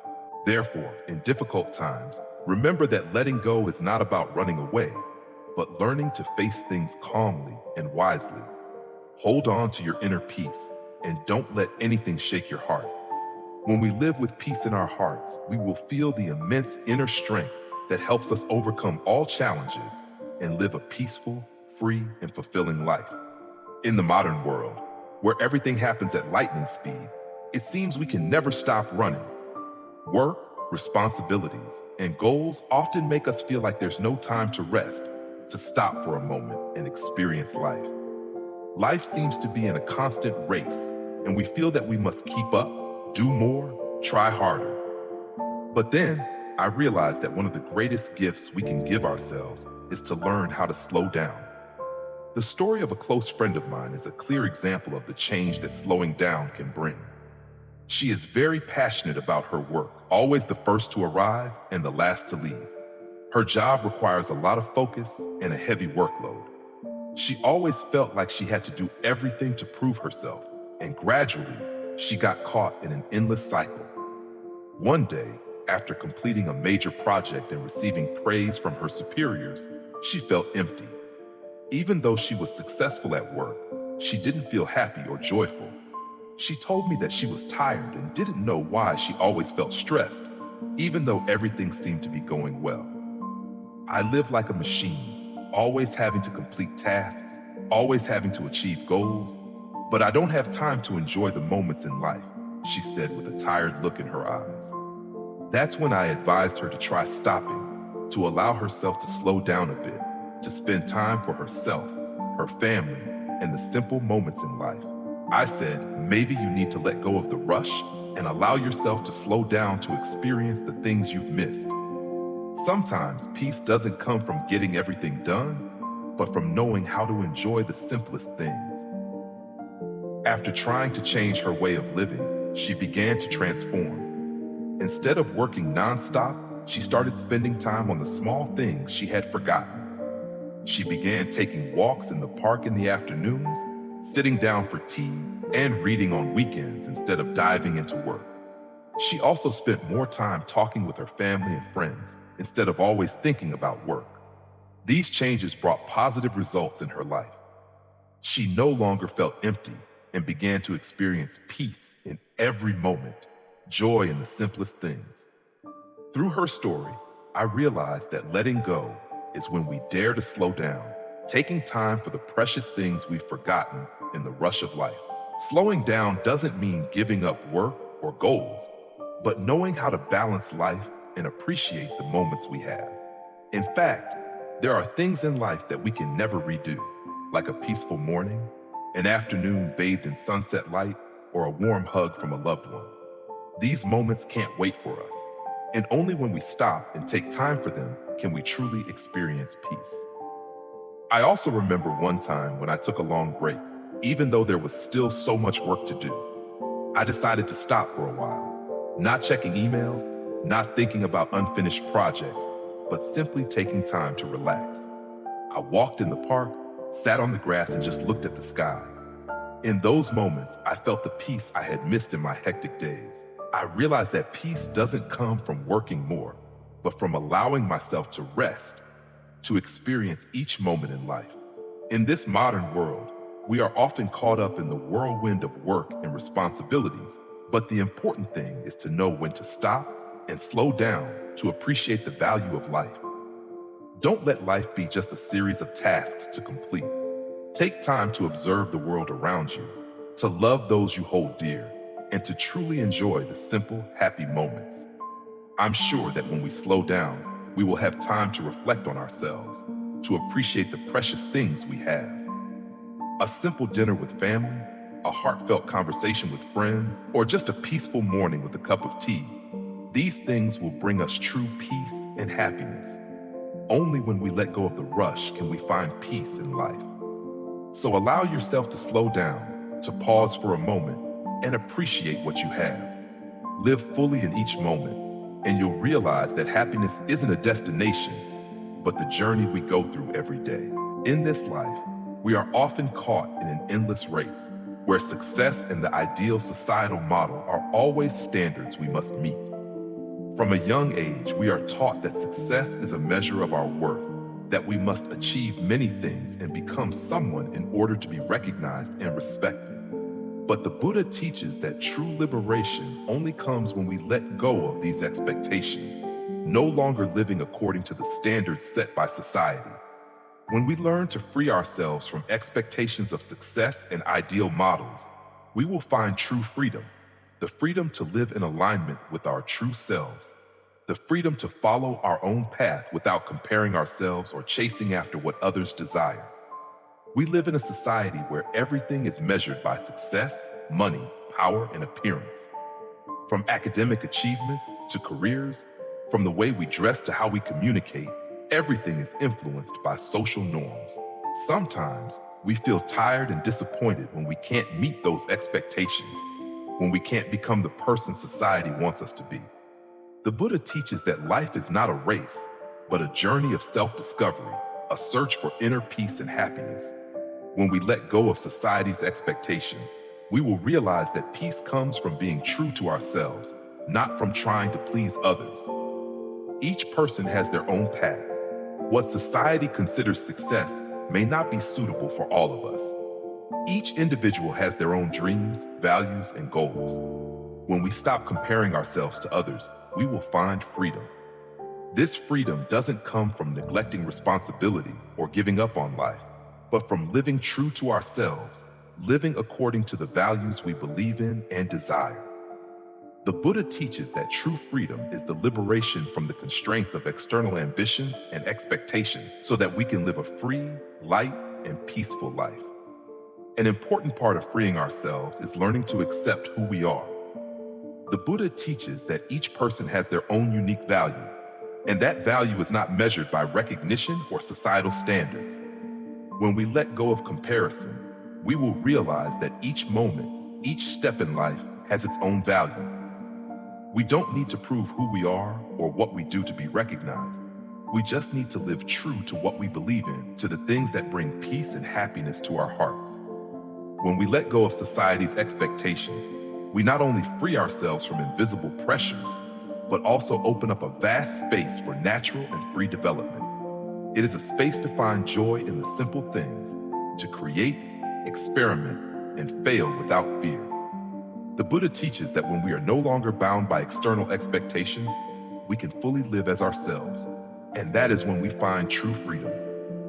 Therefore, in difficult times, remember that letting go is not about running away, but learning to face things calmly and wisely. Hold on to your inner peace and don't let anything shake your heart. When we live with peace in our hearts, we will feel the immense inner strength that helps us overcome all challenges and live a peaceful, free, and fulfilling life. In the modern world, where everything happens at lightning speed, it seems we can never stop running. Work, responsibilities, and goals often make us feel like there's no time to rest, to stop for a moment and experience life. Life seems to be in a constant race, and we feel that we must keep up, do more, try harder. But then, I realized that one of the greatest gifts we can give ourselves is to learn how to slow down. The story of a close friend of mine is a clear example of the change that slowing down can bring. She is very passionate about her work, always the first to arrive and the last to leave. Her job requires a lot of focus and a heavy workload. She always felt like she had to do everything to prove herself, and gradually, she got caught in an endless cycle. One day, after completing a major project and receiving praise from her superiors, she felt empty. Even though she was successful at work, she didn't feel happy or joyful. She told me that she was tired and didn't know why she always felt stressed, even though everything seemed to be going well. I live like a machine, always having to complete tasks, always having to achieve goals, but I don't have time to enjoy the moments in life, she said with a tired look in her eyes. That's when I advised her to try stopping, to allow herself to slow down a bit, to spend time for herself, her family, and the simple moments in life. I said, maybe you need to let go of the rush and allow yourself to slow down to experience the things you've missed. Sometimes peace doesn't come from getting everything done, but from knowing how to enjoy the simplest things. After trying to change her way of living, she began to transform. Instead of working nonstop, she started spending time on the small things she had forgotten. She began taking walks in the park in the afternoons, sitting down for tea, and reading on weekends instead of diving into work. She also spent more time talking with her family and friends instead of always thinking about work. These changes brought positive results in her life. She no longer felt empty and began to experience peace in every moment, joy in the simplest things. Through her story, I realized that letting go is when we dare to slow down, taking time for the precious things we've forgotten in the rush of life. Slowing down doesn't mean giving up work or goals, but knowing how to balance life and appreciate the moments we have. In fact, there are things in life that we can never redo, like a peaceful morning, an afternoon bathed in sunset light, or a warm hug from a loved one. These moments can't wait for us, and only when we stop and take time for them can we truly experience peace. I also remember one time when I took a long break, even though there was still so much work to do. I decided to stop for a while, not checking emails, not thinking about unfinished projects, but simply taking time to relax. I walked in the park, sat on the grass, and just looked at the sky. In those moments, I felt the peace I had missed in my hectic days. I realized that peace doesn't come from working more, but from allowing myself to rest, to experience each moment in life. In this modern world, we are often caught up in the whirlwind of work and responsibilities, but the important thing is to know when to stop and slow down to appreciate the value of life. Don't let life be just a series of tasks to complete. Take time to observe the world around you, to love those you hold dear, and to truly enjoy the simple, happy moments. I'm sure that when we slow down, we will have time to reflect on ourselves, to appreciate the precious things we have. A simple dinner with family, a heartfelt conversation with friends, or just a peaceful morning with a cup of tea. These things will bring us true peace and happiness. Only when we let go of the rush can we find peace in life. So allow yourself to slow down, to pause for a moment, and appreciate what you have. Live fully in each moment, and you'll realize that happiness isn't a destination, but the journey we go through every day. In this life, we are often caught in an endless race, where success and the ideal societal model are always standards we must meet. From a young age, we are taught that success is a measure of our worth, that we must achieve many things and become someone in order to be recognized and respected. But the Buddha teaches that true liberation only comes when we let go of these expectations, no longer living according to the standards set by society. When we learn to free ourselves from expectations of success and ideal models, we will find true freedom, the freedom to live in alignment with our true selves, the freedom to follow our own path without comparing ourselves or chasing after what others desire. We live in a society where everything is measured by success, money, power, and appearance. From academic achievements to careers, from the way we dress to how we communicate, everything is influenced by social norms. Sometimes we feel tired and disappointed when we can't meet those expectations, when we can't become the person society wants us to be. The Buddha teaches that life is not a race, but a journey of self-discovery, a search for inner peace and happiness. When we let go of society's expectations, we will realize that peace comes from being true to ourselves, not from trying to please others. Each person has their own path. What society considers success may not be suitable for all of us. Each individual has their own dreams, values, and goals. When we stop comparing ourselves to others, we will find freedom. This freedom doesn't come from neglecting responsibility or giving up on life, but from living true to ourselves, living according to the values we believe in and desire. The Buddha teaches that true freedom is the liberation from the constraints of external ambitions and expectations so that we can live a free, light, and peaceful life. An important part of freeing ourselves is learning to accept who we are. The Buddha teaches that each person has their own unique value, and that value is not measured by recognition or societal standards. When we let go of comparison, we will realize that each moment, each step in life has its own value. We don't need to prove who we are or what we do to be recognized. We just need to live true to what we believe in, to the things that bring peace and happiness to our hearts. When we let go of society's expectations, we not only free ourselves from invisible pressures, but also open up a vast space for natural and free development. It is a space to find joy in the simple things, to create, experiment, and fail without fear. The Buddha teaches that when we are no longer bound by external expectations, we can fully live as ourselves, and that is when we find true freedom.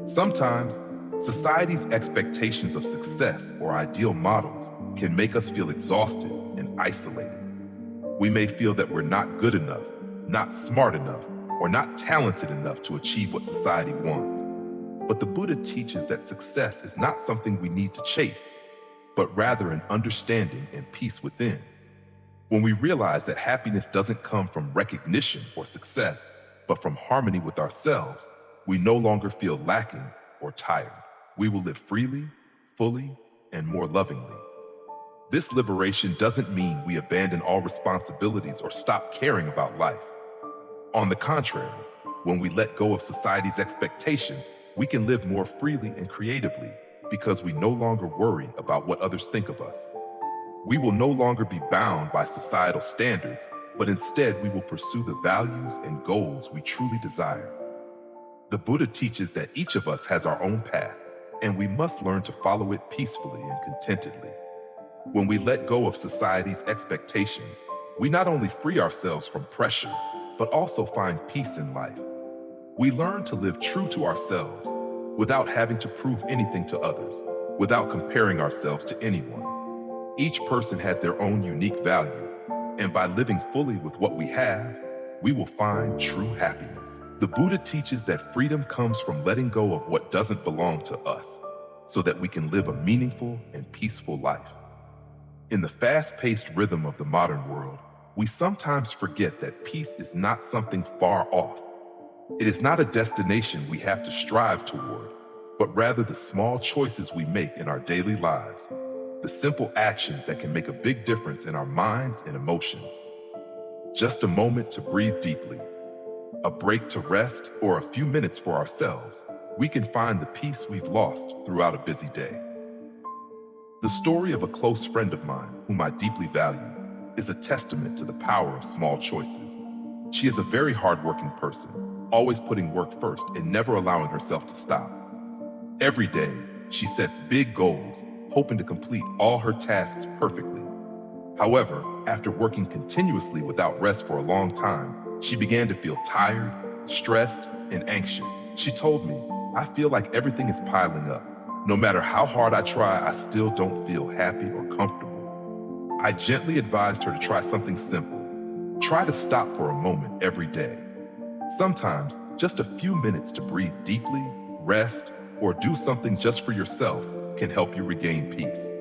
Sometimes, society's expectations of success or ideal models can make us feel exhausted and isolated. We may feel that we're not good enough, not smart enough, or not talented enough to achieve what society wants. But the Buddha teaches that success is not something we need to chase, but rather an understanding and peace within. When we realize that happiness doesn't come from recognition or success, but from harmony with ourselves, we no longer feel lacking or tired. We will live freely, fully, and more lovingly. This liberation doesn't mean we abandon all responsibilities or stop caring about life. On the contrary, when we let go of society's expectations, we can live more freely and creatively because we no longer worry about what others think of us. We will no longer be bound by societal standards, but instead we will pursue the values and goals we truly desire. The Buddha teaches that each of us has our own path, and we must learn to follow it peacefully and contentedly. When we let go of society's expectations, we not only free ourselves from pressure, but also find peace in life. We learn to live true to ourselves without having to prove anything to others, without comparing ourselves to anyone. Each person has their own unique value, and by living fully with what we have, we will find true happiness. The Buddha teaches that freedom comes from letting go of what doesn't belong to us, so that we can live a meaningful and peaceful life. In the fast-paced rhythm of the modern world, we sometimes forget that peace is not something far off. It is not a destination we have to strive toward, but rather the small choices we make in our daily lives, the simple actions that can make a big difference in our minds and emotions. Just a moment to breathe deeply, a break to rest, or a few minutes for ourselves, we can find the peace we've lost throughout a busy day. The story of a close friend of mine, whom I deeply value, is a testament to the power of small choices. She is a very hardworking person, always putting work first and never allowing herself to stop. Every day, she sets big goals, hoping to complete all her tasks perfectly. However, after working continuously without rest for a long time, she began to feel tired, stressed, and anxious. She told me, "I feel like everything is piling up. No matter how hard I try, I still don't feel happy or comfortable." I gently advised her to try something simple. Try to stop for a moment every day. Sometimes, just a few minutes to breathe deeply, rest, or do something just for yourself can help you regain peace.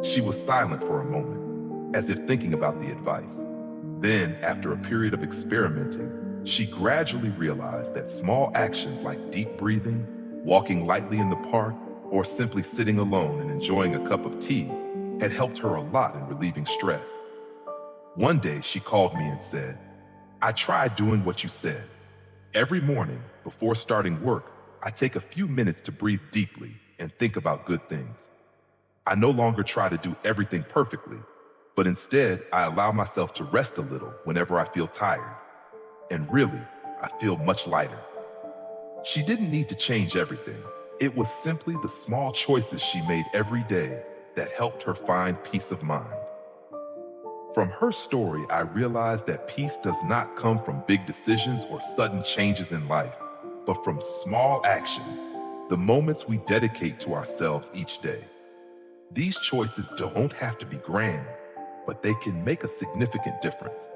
She was silent for a moment, as if thinking about the advice. Then, after a period of experimenting, she gradually realized that small actions like deep breathing, walking lightly in the park, or simply sitting alone and enjoying a cup of tea had helped her a lot in relieving stress. One day she called me and said, "I tried doing what you said. Every morning, before starting work, I take a few minutes to breathe deeply and think about good things. I no longer try to do everything perfectly, but instead I allow myself to rest a little whenever I feel tired. And really, I feel much lighter. She didn't need to change everything. It was simply the small choices she made every day that helped her find peace of mind. From her story, I realized that peace does not come from big decisions or sudden changes in life, but from small actions, the moments we dedicate to ourselves each day. These choices don't have to be grand, but they can make a significant difference.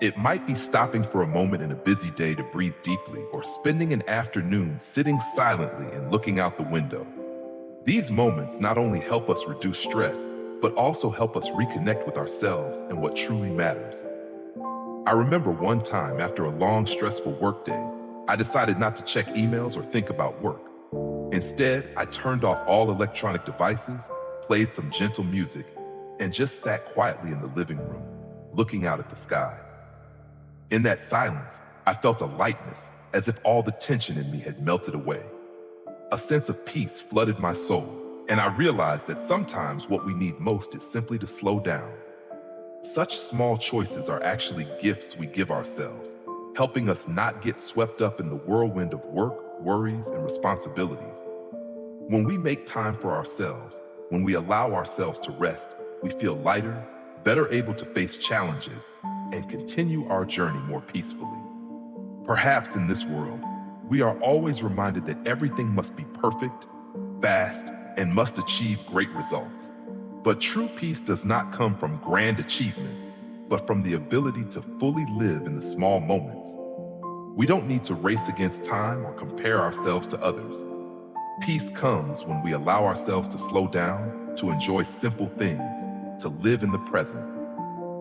It might be stopping for a moment in a busy day to breathe deeply, or spending an afternoon sitting silently and looking out the window. These moments not only help us reduce stress, but also help us reconnect with ourselves and what truly matters. I remember one time after a long, stressful workday, I decided not to check emails or think about work. Instead, I turned off all electronic devices, played some gentle music, and just sat quietly in the living room, looking out at the sky. In that silence, I felt a lightness, as if all the tension in me had melted away. A sense of peace flooded my soul, and I realized that sometimes what we need most is simply to slow down. Such small choices are actually gifts we give ourselves, helping us not get swept up in the whirlwind of work, worries, and responsibilities. When we make time for ourselves, when we allow ourselves to rest, we feel lighter, better able to face challenges, and continue our journey more peacefully. Perhaps in this world, we are always reminded that everything must be perfect, fast, and must achieve great results. But true peace does not come from grand achievements, but from the ability to fully live in the small moments. We don't need to race against time or compare ourselves to others. Peace comes when we allow ourselves to slow down, to enjoy simple things, to live in the present.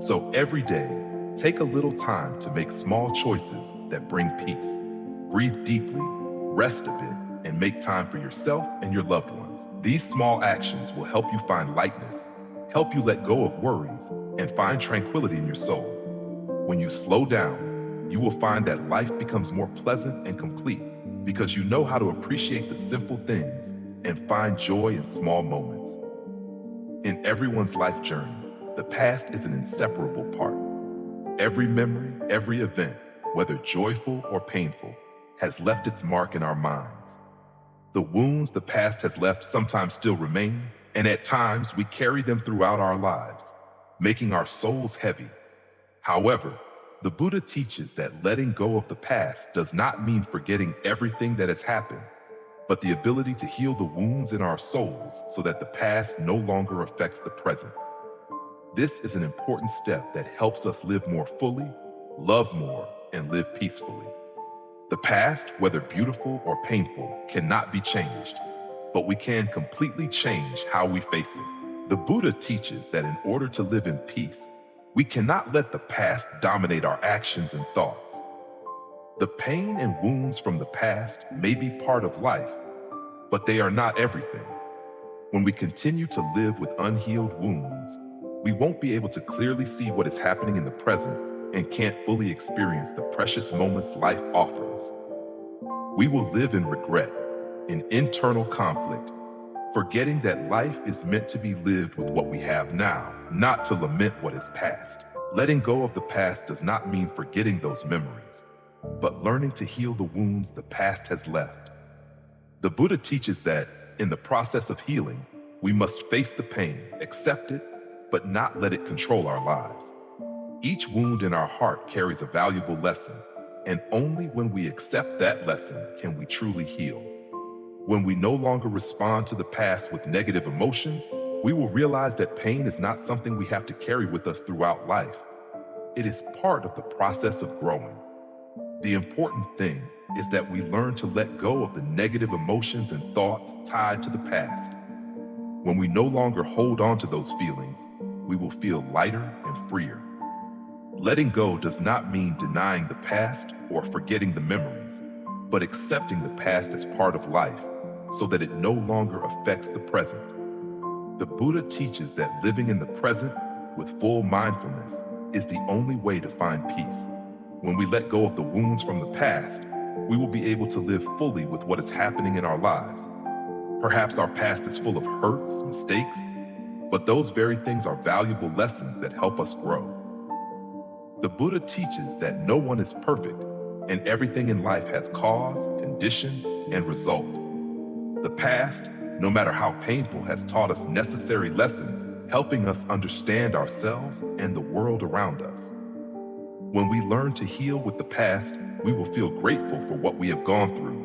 So every day, take a little time to make small choices that bring peace. Breathe deeply, rest a bit, and make time for yourself and your loved ones. These small actions will help you find lightness, help you let go of worries, and find tranquility in your soul. When you slow down, you will find that life becomes more pleasant and complete because you know how to appreciate the simple things and find joy in small moments. In everyone's life journey, the past is an inseparable part. Every memory, every event, whether joyful or painful, has left its mark in our minds. The wounds the past has left sometimes still remain, and at times we carry them throughout our lives, making our souls heavy. However, the Buddha teaches that letting go of the past does not mean forgetting everything that has happened, but the ability to heal the wounds in our souls so that the past no longer affects the present. This is an important step that helps us live more fully, love more, and live peacefully. The past, whether beautiful or painful, cannot be changed, but we can completely change how we face it. The Buddha teaches that in order to live in peace, we cannot let the past dominate our actions and thoughts. The pain and wounds from the past may be part of life, but they are not everything. When we continue to live with unhealed wounds, we won't be able to clearly see what is happening in the present and can't fully experience the precious moments life offers. We will live in regret, in internal conflict, forgetting that life is meant to be lived with what we have now, not to lament what is past. Letting go of the past does not mean forgetting those memories, but learning to heal the wounds the past has left. The Buddha teaches that, in the process of healing, we must face the pain, accept it, but not let it control our lives. Each wound in our heart carries a valuable lesson, and only when we accept that lesson can we truly heal. When we no longer respond to the past with negative emotions, we will realize that pain is not something we have to carry with us throughout life. It is part of the process of growing. The important thing is that we learn to let go of the negative emotions and thoughts tied to the past. When we no longer hold on to those feelings, we will feel lighter and freer. Letting go does not mean denying the past or forgetting the memories, but accepting the past as part of life so that it no longer affects the present. The Buddha teaches that living in the present with full mindfulness is the only way to find peace. When we let go of the wounds from the past, we will be able to live fully with what is happening in our lives. Perhaps our past is full of hurts, mistakes, But those very things are valuable lessons that help us grow. The Buddha teaches that no one is perfect, and everything in life has cause, condition, and result. The past, no matter how painful, has taught us necessary lessons, helping us understand ourselves and the world around us. When we learn to heal with the past, we will feel grateful for what we have gone through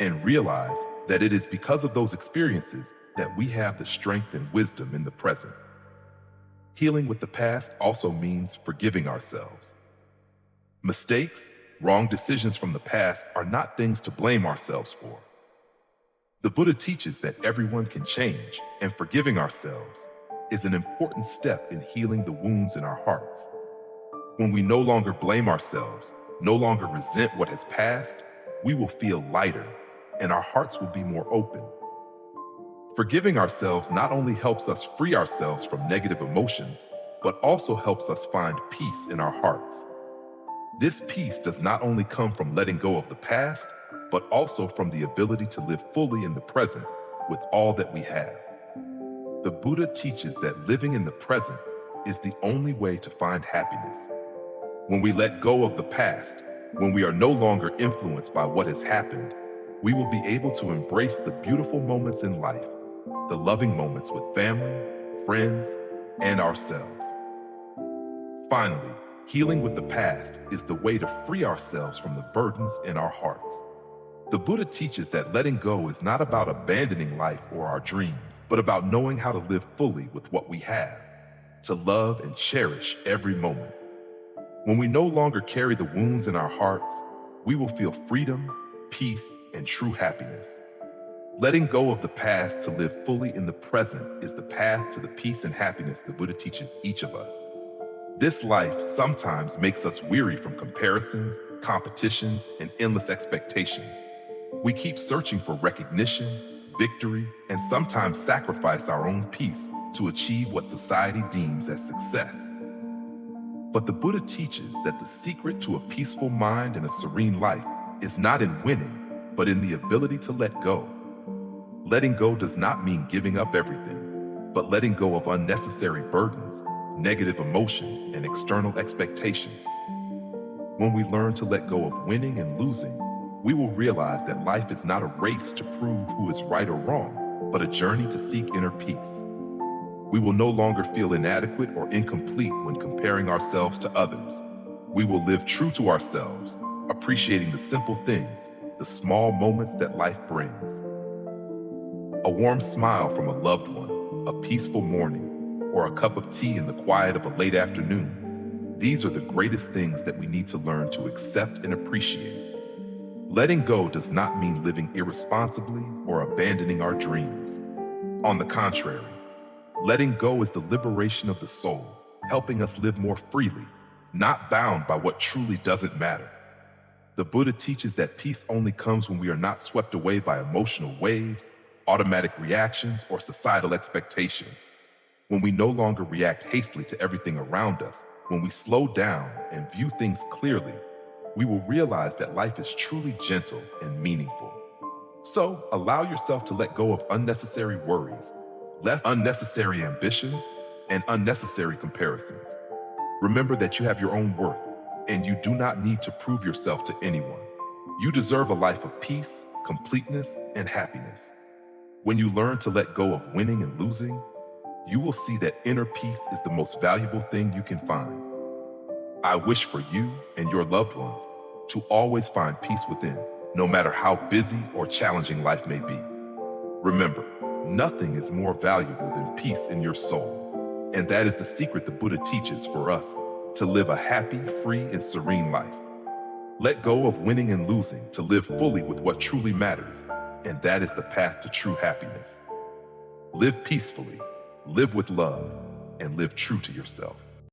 and realize that it is because of those experiences that we have the strength and wisdom in the present. Healing with the past also means forgiving ourselves. Mistakes, wrong decisions from the past are not things to blame ourselves for. The Buddha teaches that everyone can change, and forgiving ourselves is an important step in healing the wounds in our hearts. When we no longer blame ourselves, no longer resent what has passed, we will feel lighter, and our hearts will be more open. Forgiving ourselves not only helps us free ourselves from negative emotions, but also helps us find peace in our hearts. This peace does not only come from letting go of the past, but also from the ability to live fully in the present with all that we have. The Buddha teaches that living in the present is the only way to find happiness. When we let go of the past, when we are no longer influenced by what has happened, we will be able to embrace the beautiful moments in life, the loving moments with family, friends, and ourselves. Finally, healing with the past is the way to free ourselves from the burdens in our hearts. The Buddha teaches that letting go is not about abandoning life or our dreams, but about knowing how to live fully with what we have, to love and cherish every moment. When we no longer carry the wounds in our hearts, we will feel freedom, peace, and true happiness. Letting go of the past to live fully in the present is the path to the peace and happiness the Buddha teaches each of us. This life sometimes makes us weary from comparisons, competitions, and endless expectations. We keep searching for recognition, victory, and sometimes sacrifice our own peace to achieve what society deems as success. But the Buddha teaches that the secret to a peaceful mind and a serene life is not in winning, but in the ability to let go. Letting go does not mean giving up everything, but letting go of unnecessary burdens, negative emotions, and external expectations. When we learn to let go of winning and losing, we will realize that life is not a race to prove who is right or wrong, but a journey to seek inner peace. We will no longer feel inadequate or incomplete when comparing ourselves to others. We will live true to ourselves, appreciating the simple things, the small moments that life brings. A warm smile from a loved one, a peaceful morning, or a cup of tea in the quiet of a late afternoon. These are the greatest things that we need to learn to accept and appreciate. Letting go does not mean living irresponsibly or abandoning our dreams. On the contrary, letting go is the liberation of the soul, helping us live more freely, not bound by what truly doesn't matter. The Buddha teaches that peace only comes when we are not swept away by emotional waves, automatic reactions, or societal expectations. When we no longer react hastily to everything around us, when we slow down and view things clearly, we will realize that life is truly gentle and meaningful. So, allow yourself to let go of unnecessary worries, less unnecessary ambitions, and unnecessary comparisons. Remember that you have your own worth, and you do not need to prove yourself to anyone. You deserve a life of peace, completeness, and happiness. When you learn to let go of winning and losing, you will see that inner peace is the most valuable thing you can find. I wish for you and your loved ones to always find peace within, no matter how busy or challenging life may be. Remember, nothing is more valuable than peace in your soul. And that is the secret the Buddha teaches for us to live a happy, free, and serene life. Let go of winning and losing to live fully with what truly matters, and that is the path to true happiness. Live peacefully, live with love, and live true to yourself.